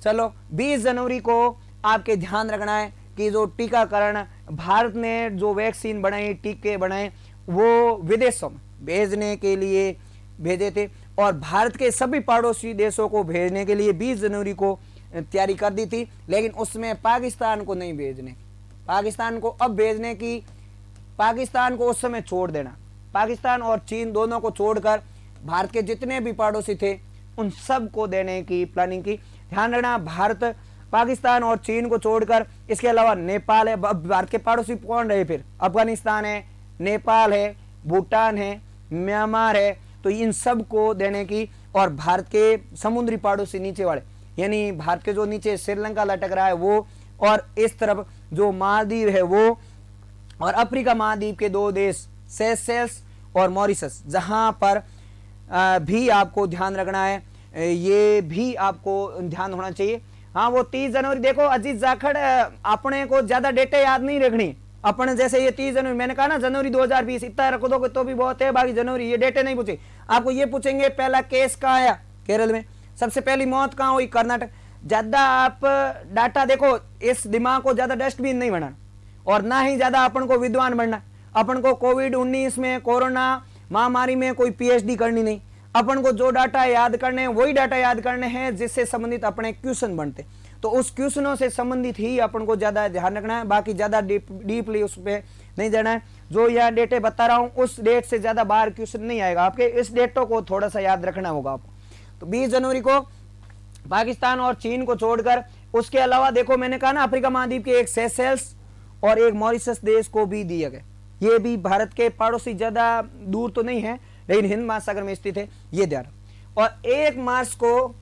चलो 20 जनवरी को आपके ध्यान रखना है कि जो टीकाकरण भारत ने जो वैक्सीन बनाई, टीके बनाए, वो विदेशों में भेजने के लिए भेजे थे और भारत के सभी पड़ोसी देशों को भेजने के लिए 20 जनवरी को तैयारी कर दी थी, लेकिन उसमें पाकिस्तान को नहीं भेजने, पाकिस्तान को अब भेजने की, पाकिस्तान को उस समय छोड़ देना, पाकिस्तान और चीन दोनों को छोड़कर भारत के जितने भी पड़ोसी थे उन सब को देने की प्लानिंग की। ध्यान रखना, भारत, पाकिस्तान और चीन को छोड़कर इसके अलावा नेपाल है। अब भारत के पड़ोसी कौन रहे फिर? अफगानिस्तान है, नेपाल है, भूटान है, म्यांमार है, तो इन सब को देने की। और भारत के समुद्री पड़ोसी नीचे वाले, यानी भारत के जो नीचे श्रीलंका लटक रहा है वो, और इस तरफ जो महाद्वीप है वो, और अफ्रीका महाद्वीप के 2 देश सेशेल्स और मॉरिशस, जहां पर भी आपको ध्यान रखना है, ये भी आपको ध्यान होना चाहिए। हाँ, वो 30 जनवरी देखो अजीत जाखड़, अपने को ज्यादा डेटे याद नहीं रखनी अपने, जैसे ये 30 जनवरी मैंने कहा ना, जनवरी 2020 इतना रख दोगे तो भी बहुत है, बाकी जनवरी ये डेटे नहीं पूछे आपको। ये पूछेंगे पहला केस कहाँ आया केरल में, सबसे पहली मौत कहाँ हुई कर्नाटक। ज्यादा आप डाटा देखो, इस दिमाग को ज्यादा डस्टबिन नहीं बनाना और ना ही ज्यादा अपन को विद्वान बनना। अपन को कोविड-19 में, कोरोना महामारी में कोई पीएचडी करनी नहीं। अपन को जो डाटा याद करने हैं वही डाटा याद करने हैं जिससे संबंधित अपने क्वेश्चन बनते, तो उस क्वेश्चनों से संबंधित ही अपन को ज्यादा ध्यान रखना है, बाकी ज्यादा डीपली उस पर नहीं जाना है। जो यह डेटे बता रहा हूं उस डेट से ज्यादा बाहर क्वेश्चन नहीं आएगा आपके, इस डेटों को थोड़ा सा याद रखना होगा आपको। तो 20 जनवरी को पाकिस्तान और चीन को छोड़कर, उसके अलावा देखो मैंने कहा ना अफ्रीका महाद्वीप के एक सेशेल्स और एक मॉरिशस देश को भी दिया गया। ये भी भारत के पड़ोसी, ज्यादा दूर तो नहीं है लेकिन हिंद महासागर में स्थित है, ये ध्यान। और 1 मार्च को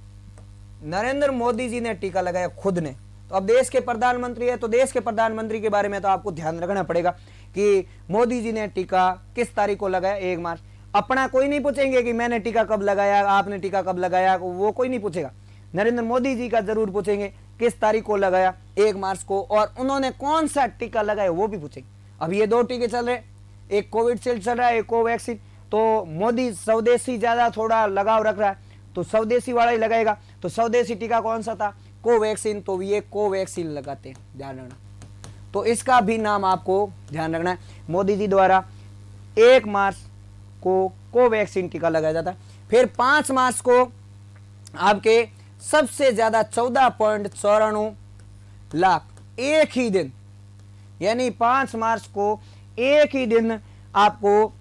नरेंद्र मोदी जी ने टीका लगाया खुद ने। तो अब देश के प्रधानमंत्री है तो देश के प्रधानमंत्री के बारे में तो आपको ध्यान रखना पड़ेगा कि मोदी जी ने टीका किस तारीख को लगाया, 1 मार्च। अपना कोई नहीं पूछेंगे कि मैंने टीका कब लगाया, आपने टीका कब लगाया, वो कोई नहीं पूछेगा। नरेंद्र मोदी जी का जरूर पूछेंगे किस तारीख को लगाया, 1 मार्च को, और उन्होंने कौन सा टीका लगाया वो भी पूछेंगे। अब ये 2 टीके चल रहे, एक कोविडशील्ड चल रहा है, एक कोवैक्सीन। तो मोदी स्वदेशी ज्यादा थोड़ा लगाव रख रहा है तो स्वदेशी वाला ही लगाएगा। तो स्वदेशी टीका कौन सा था, कोवैक्सीन, तो ये कोवैक्सीन लगाते हैं, ध्यान रखना। तो इसका भी नाम आपको ध्यान रखना है। मोदी जी द्वारा 1 मार्च को कोवैक्सीन टीका लगाया जाता है। फिर 5 मार्च को आपके सबसे ज्यादा 14.94 लाख एक ही दिन, यानी 5 मार्च को एक ही दिन आपको,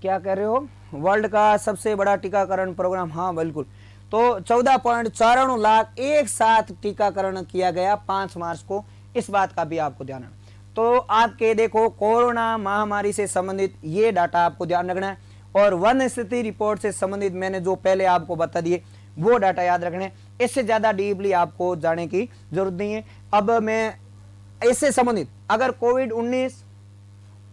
क्या कह रहे हो, वर्ल्ड का सबसे बड़ा टीकाकरण प्रोग्राम, हाँ बिल्कुल, तो 14.94 लाख एक साथ टीकाकरण किया गया 5 मार्च को। इस बात का भी आपको ध्यान रखना। तो आपके देखो कोरोना महामारी से संबंधित ये डाटा आपको ध्यान रखना है, और वन स्थिति रिपोर्ट से संबंधित मैंने जो पहले आपको बता दिए वो डाटा याद रखने। इससे ज्यादा डीपली आपको जाने की जरूरत नहीं है। अब मैं इससे संबंधित अगर कोविड-19,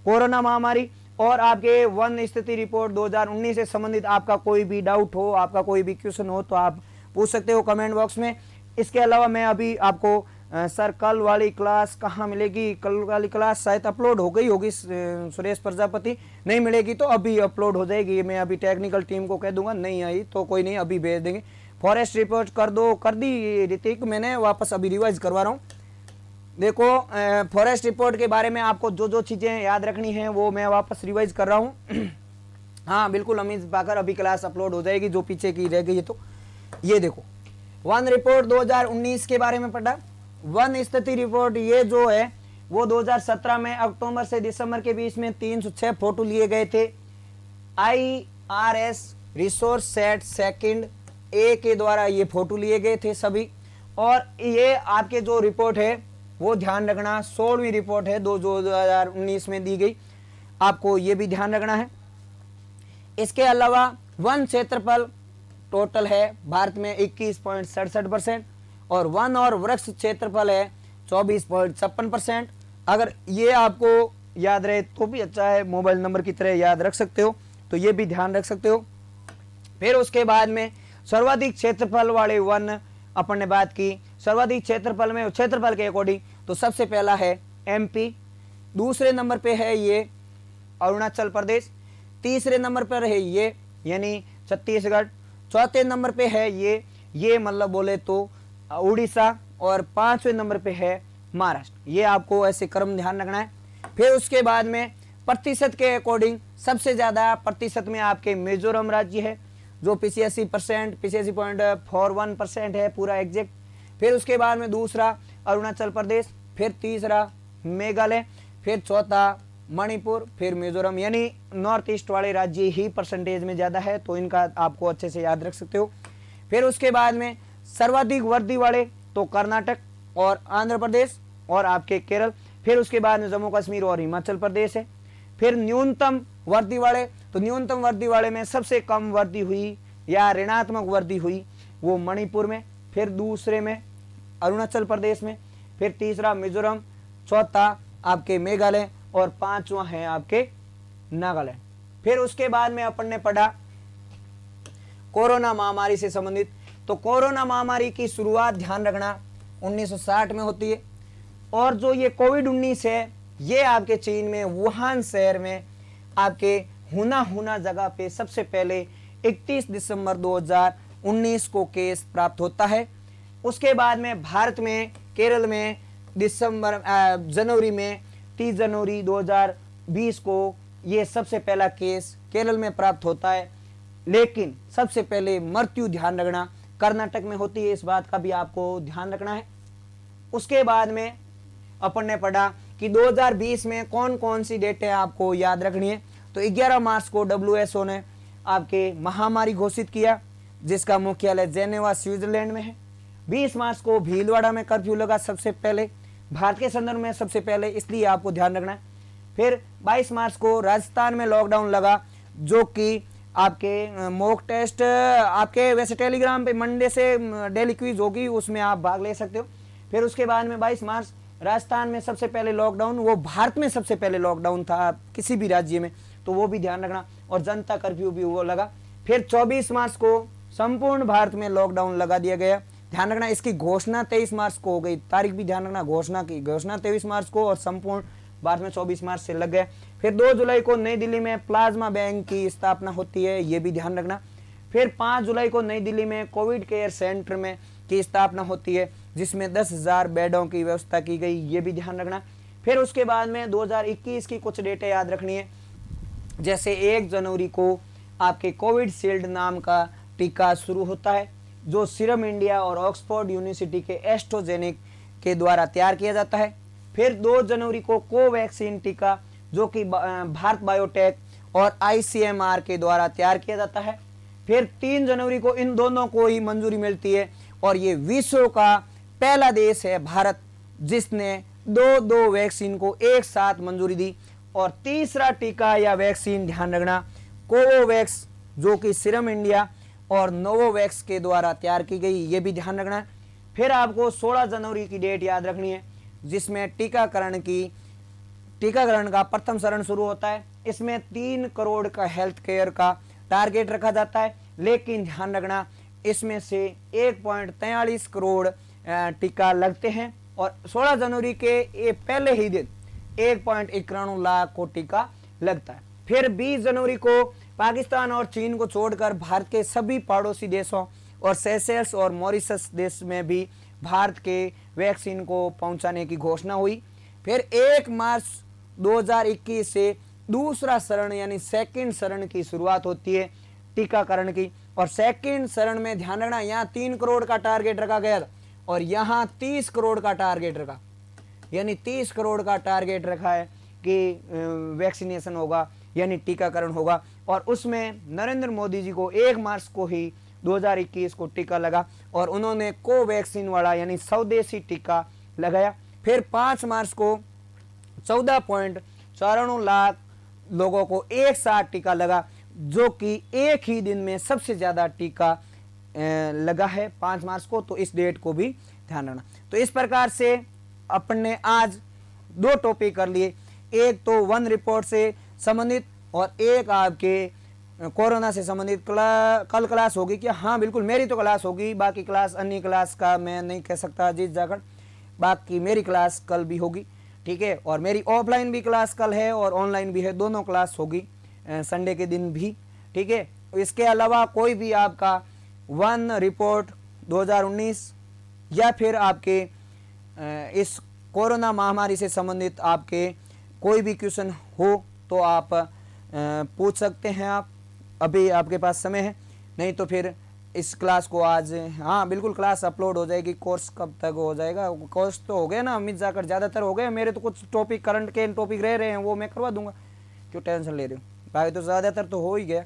कोरोना महामारी और आपके वन स्थिति रिपोर्ट 2019 से संबंधित आपका कोई भी डाउट हो, आपका कोई भी क्वेश्चन हो तो आप पूछ सकते हो कमेंट बॉक्स में। इसके अलावा मैं अभी आपको सर कल वाली क्लास कहाँ मिलेगी, कल वाली क्लास शायद अपलोड हो गई होगी, सुरेश प्रजापति, नहीं मिलेगी तो अभी अपलोड हो जाएगी। मैं अभी टेक्निकल टीम को कह दूंगा, नहीं आई तो कोई नहीं, अभी भेज देंगे। फॉरेस्ट रिपोर्ट कर दो, कर दी ऋतिक, मैंने वापस अभी रिवाइज करवा रहा हूँ। देखो फॉरेस्ट रिपोर्ट के बारे में आपको जो जो चीजें याद रखनी है वो मैं वापस रिवाइज कर रहा हूँ। हाँ बिल्कुल अमित पाकर, अभी क्लास अपलोड हो जाएगी जो पीछे की रह गई है। तो ये देखो वन रिपोर्ट 2019 के बारे में पढ़ा। वन स्थिति रिपोर्ट ये जो है वो 2017 में अक्टूबर से दिसंबर के बीच में 306 फोटो लिए गए थे। IRS रिसोर्स सेट सेकंड ए के द्वारा ये फोटो लिए गए थे सभी। और ये आपके जो रिपोर्ट है वो ध्यान रखना 16वीं रिपोर्ट है 2019 में दी गई, आपको ये भी ध्यान रखना है। इसके अलावा वन क्षेत्रफल टोटल है भारत में 21.67% और वन और वृक्ष क्षेत्रफल है 24.56%। अगर ये आपको याद रहे तो भी अच्छा है, मोबाइल नंबर की तरह याद रख सकते हो, तो ये भी ध्यान रख सकते हो। फिर उसके बाद में सर्वाधिक क्षेत्रफल वाले वन अपन ने बात की। सर्वाधिक क्षेत्रफल में क्षेत्रफल के अकॉर्डिंग तो सबसे पहला है MP, दूसरे नंबर पे है ये अरुणाचल प्रदेश, तीसरे नंबर पर है ये यानी छत्तीसगढ़, चौथे नंबर पे है ये मतलब बोले तो उड़ीसा, और 5वें नंबर पे है महाराष्ट्र। ये आपको ऐसे क्रम ध्यान रखना है। फिर उसके बाद में प्रतिशत के अकॉर्डिंग सबसे ज़्यादा प्रतिशत में आपके मिजोरम राज्य है जो 85%, 85.41% है पूरा एग्जैक्ट। फिर उसके बाद में दूसरा अरुणाचल प्रदेश, फिर तीसरा मेघालय, फिर चौथा मणिपुर, फिर मिजोरम, यानी नॉर्थ ईस्ट वाले राज्य ही परसेंटेज में ज़्यादा है, तो इनका आपको अच्छे से याद रख सकते हो। फिर उसके बाद में सर्वाधिक वर्दी वाले तो कर्नाटक और आंध्र प्रदेश और आपके केरल। फिर उसके बाद में जम्मू कश्मीर और हिमाचल प्रदेश है। फिर न्यूनतम वर्दी वाले, तो न्यूनतम वर्दी वाले में सबसे कम वर्दी हुई या ऋणात्मक वर्दी हुई वो मणिपुर में, फिर दूसरे में अरुणाचल प्रदेश में, फिर तीसरा मिजोरम, चौथा आपके मेघालय और पांचवा है आपके नागालैंड। फिर उसके बाद में अपन ने पढ़ा कोरोना महामारी से संबंधित। तो कोरोना महामारी की शुरुआत ध्यान रखना 1960 में होती है और जो ये कोविड-19 है ये आपके चीन में वुहान शहर में आपके हुना जगह पे सबसे पहले 31 दिसंबर 2019 को केस प्राप्त होता है। उसके बाद में भारत में केरल में जनवरी में 30 जनवरी 2020 को ये सबसे पहला केस केरल में प्राप्त होता है। लेकिन सबसे पहले मृत्यु ध्यान रखना कर्नाटक में होती है, इस बात का भी आपको ध्यान रखना है। उसके बाद में अपन ने पढ़ा कि 2020 में कौन कौन सी डेटें आपको याद रखनी है। तो 11 मार्च को WHO ने आपके महामारी घोषित किया जिसका मुख्यालय जेनेवा स्विट्जरलैंड में है। 20 मार्च को भीलवाड़ा में कर्फ्यू लगा सबसे पहले, भारत के संदर्भ में सबसे पहले, इसलिए आपको ध्यान रखना है। फिर 22 मार्च को राजस्थान में लॉकडाउन लगा जो कि आपके मॉक टेस्ट आपके वैसे टेलीग्राम पे मंडे से डेली क्विज होगी, उसमें आप भाग ले सकते हो। फिर उसके बाद में 22 मार्च राजस्थान में सबसे पहले लॉकडाउन, वो भारत में सबसे पहले लॉकडाउन था किसी भी राज्य में, तो वो भी ध्यान रखना, और जनता कर्फ्यू भी वो लगा। फिर 24 मार्च को संपूर्ण भारत में लॉकडाउन लगा दिया गया, ध्यान रखना। इसकी घोषणा 23 मार्च को हो गई, तारीख भी ध्यान रखना, घोषणा 23 मार्च को और संपूर्ण भारत में 24 मार्च से लग गया। फिर 2 जुलाई को नई दिल्ली में प्लाज्मा बैंक की स्थापना होती है, ये भी ध्यान रखना। फिर 5 जुलाई को नई दिल्ली में कोविड केयर सेंटर में की स्थापना होती है जिसमें 10,000 बेडों की व्यवस्था की गई, ये भी ध्यान रखना। फिर उसके बाद में 2021 की कुछ डेटें याद रखनी है, जैसे 1 जनवरी को आपके कोविशील्ड नाम का टीका शुरू होता है जो सीरम इंडिया और ऑक्सफोर्ड यूनिवर्सिटी के एस्ट्राजेनेका के द्वारा तैयार किया जाता है। फिर 2 जनवरी को कोवैक्सीन टीका जो कि भारत बायोटेक और ICMR के द्वारा तैयार किया जाता है। फिर 3 जनवरी को इन दोनों को ही मंजूरी मिलती है और ये विश्व का पहला देश है भारत जिसने दो वैक्सीन को एक साथ मंजूरी दी। और तीसरा टीका या वैक्सीन ध्यान रखना कोवोवैक्स जो कि सीरम इंडिया और नोवोवैक्स के द्वारा तैयार की गई, ये भी ध्यान रखना है। फिर आपको 16 जनवरी की डेट याद रखनी है जिसमें टीकाकरण का प्रथम चरण शुरू होता है। इसमें 3 करोड़ का हेल्थ केयर का टारगेट रखा जाता है, लेकिन ध्यान रखना इसमें से 1.43 करोड़ टीका लगते हैं और 16 जनवरी के पहले ही दिन 1.91 लाख को टीका लगता है। फिर 20 जनवरी को पाकिस्तान और चीन को छोड़कर भारत के सभी पड़ोसी देशों और सेशेल्स और मॉरिशस देश में भी भारत के वैक्सीन को पहुंचाने की घोषणा हुई। फिर 1 मार्च 2021 से दूसरा चरण यानी सेकंड चरण की शुरुआत होती है टीकाकरण की, और सेकंड चरण में ध्यान रखना यहाँ 3 करोड़ का टारगेट रखा गया और यहाँ 30 करोड़ का टारगेट रखा, यानी 30 करोड़ का टारगेट रखा है कि वैक्सीनेशन होगा यानी टीकाकरण होगा। और उसमें नरेंद्र मोदी जी को 1 मार्च को ही 2021 को टीका लगा और उन्होंने कोवैक्सीन वाला यानी स्वदेशी टीका लगाया। फिर 5 मार्च को 14.94 लाख लोगों को एक साथ टीका लगा जो कि एक ही दिन में सबसे ज़्यादा टीका लगा है 5 मार्च को, तो इस डेट को भी ध्यान रखना। तो इस प्रकार से अपन ने आज 2 टॉपिक कर लिए, एक तो वन रिपोर्ट से संबंधित और एक आपके कोरोना से संबंधित। कल क्लास होगी क्या? हाँ बिल्कुल, मेरी तो क्लास होगी, बाकी क्लास अन्य क्लास का मैं नहीं कह सकता जिस जाकर, बाकी मेरी क्लास कल भी होगी, ठीक है। और मेरी ऑफलाइन भी क्लास कल है और ऑनलाइन भी है, दोनों क्लास होगी संडे के दिन भी, ठीक है। इसके अलावा कोई भी आपका वन रिपोर्ट 2019 या फिर आपके इस कोरोना महामारी से संबंधित आपके कोई भी क्वेश्चन हो तो आप पूछ सकते हैं आप, अभी आपके पास समय है। नहीं तो फिर इस क्लास को आज, हाँ बिल्कुल क्लास अपलोड हो जाएगी। कोर्स कब तक हो जाएगा? कोर्स तो हो गया ना अमित जाकर, ज़्यादातर हो गए। मेरे तो कुछ टॉपिक करंट के टॉपिक रह रहे हैं, वो मैं करवा दूंगा, क्यों टेंशन ले रहे हो। बाकी तो ज़्यादातर तो हो ही गया,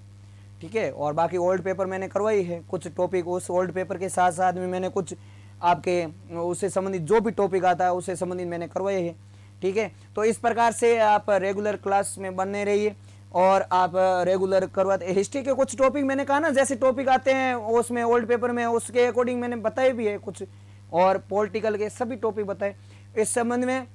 ठीक है। और बाकी ओल्ड पेपर मैंने करवाई है, कुछ टॉपिक उस ओल्ड पेपर के साथ साथ में मैंने कुछ आपके उससे संबंधित जो भी टॉपिक आता है उससे संबंधित मैंने करवाए हैं, ठीक है। तो इस प्रकार से आप रेगुलर क्लास में बने रहिए और आप रेगुलर करवाते। हिस्ट्री के कुछ टॉपिक मैंने कहा ना, जैसे टॉपिक आते हैं उसमें ओल्ड पेपर में, उसके अकॉर्डिंग मैंने बताए भी है कुछ, और पॉलिटिकल के सभी टॉपिक बताए इस संबंध में।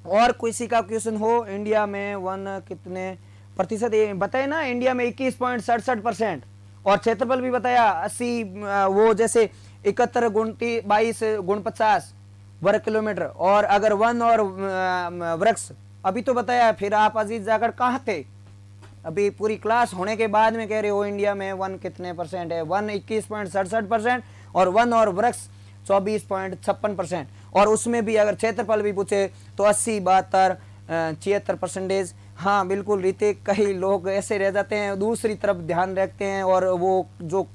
और किसी का क्वेश्चन हो, इंडिया में वन कितने प्रतिशत ये बताए ना, इंडिया में 21.67%, और क्षेत्रफल भी बताया 80, वो जैसे 71 × 22 × 50 वर्ग किलोमीटर। और अगर वन और वृक्ष अभी तो बताया, फिर आप अजीज जाकर कहाँ थे? अभी पूरी क्लास होने के बाद में कह रहे हो इंडिया में वन कितने परसेंट है? वन 21.67% और वन और वृक्ष 24.56%। और उसमें भी अगर क्षेत्रफल भी पूछे तो 80, 72, 76%। हाँ बिल्कुल ऋतिक, कई लोग ऐसे रह जाते हैं, दूसरी तरफ ध्यान रखते हैं और वो जो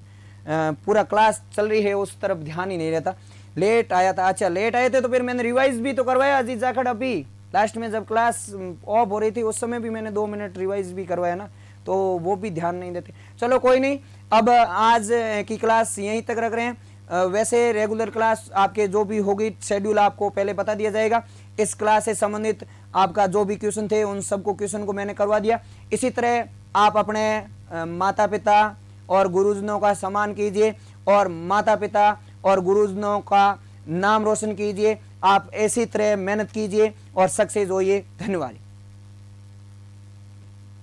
पूरा क्लास चल रही है उस तरफ ध्यान ही नहीं रहता। लेट आया था, अच्छा लेट आए थे तो फिर मैंने रिवाइज भी तो करवाया अजीज जाखड़। अभी लास्ट में जब क्लास ऑफ हो रही थी उस समय भी मैंने 2 मिनट रिवाइज भी करवाया ना, तो वो भी ध्यान नहीं देते। चलो कोई नहीं, अब आज की क्लास यहीं तक रख रहे हैं। वैसे रेगुलर क्लास आपके जो भी होगी शेड्यूल आपको पहले बता दिया जाएगा। इस क्लास से संबंधित आपका जो भी क्वेश्चन थे उन सबको क्वेश्चन को मैंने करवा दिया। इसी तरह आप अपने माता पिता और गुरुजनों का सम्मान कीजिए और माता पिता और गुरुजनों का नाम रोशन कीजिए। आप इसी तरह मेहनत कीजिए और सक्सेस होइए। धन्यवाद।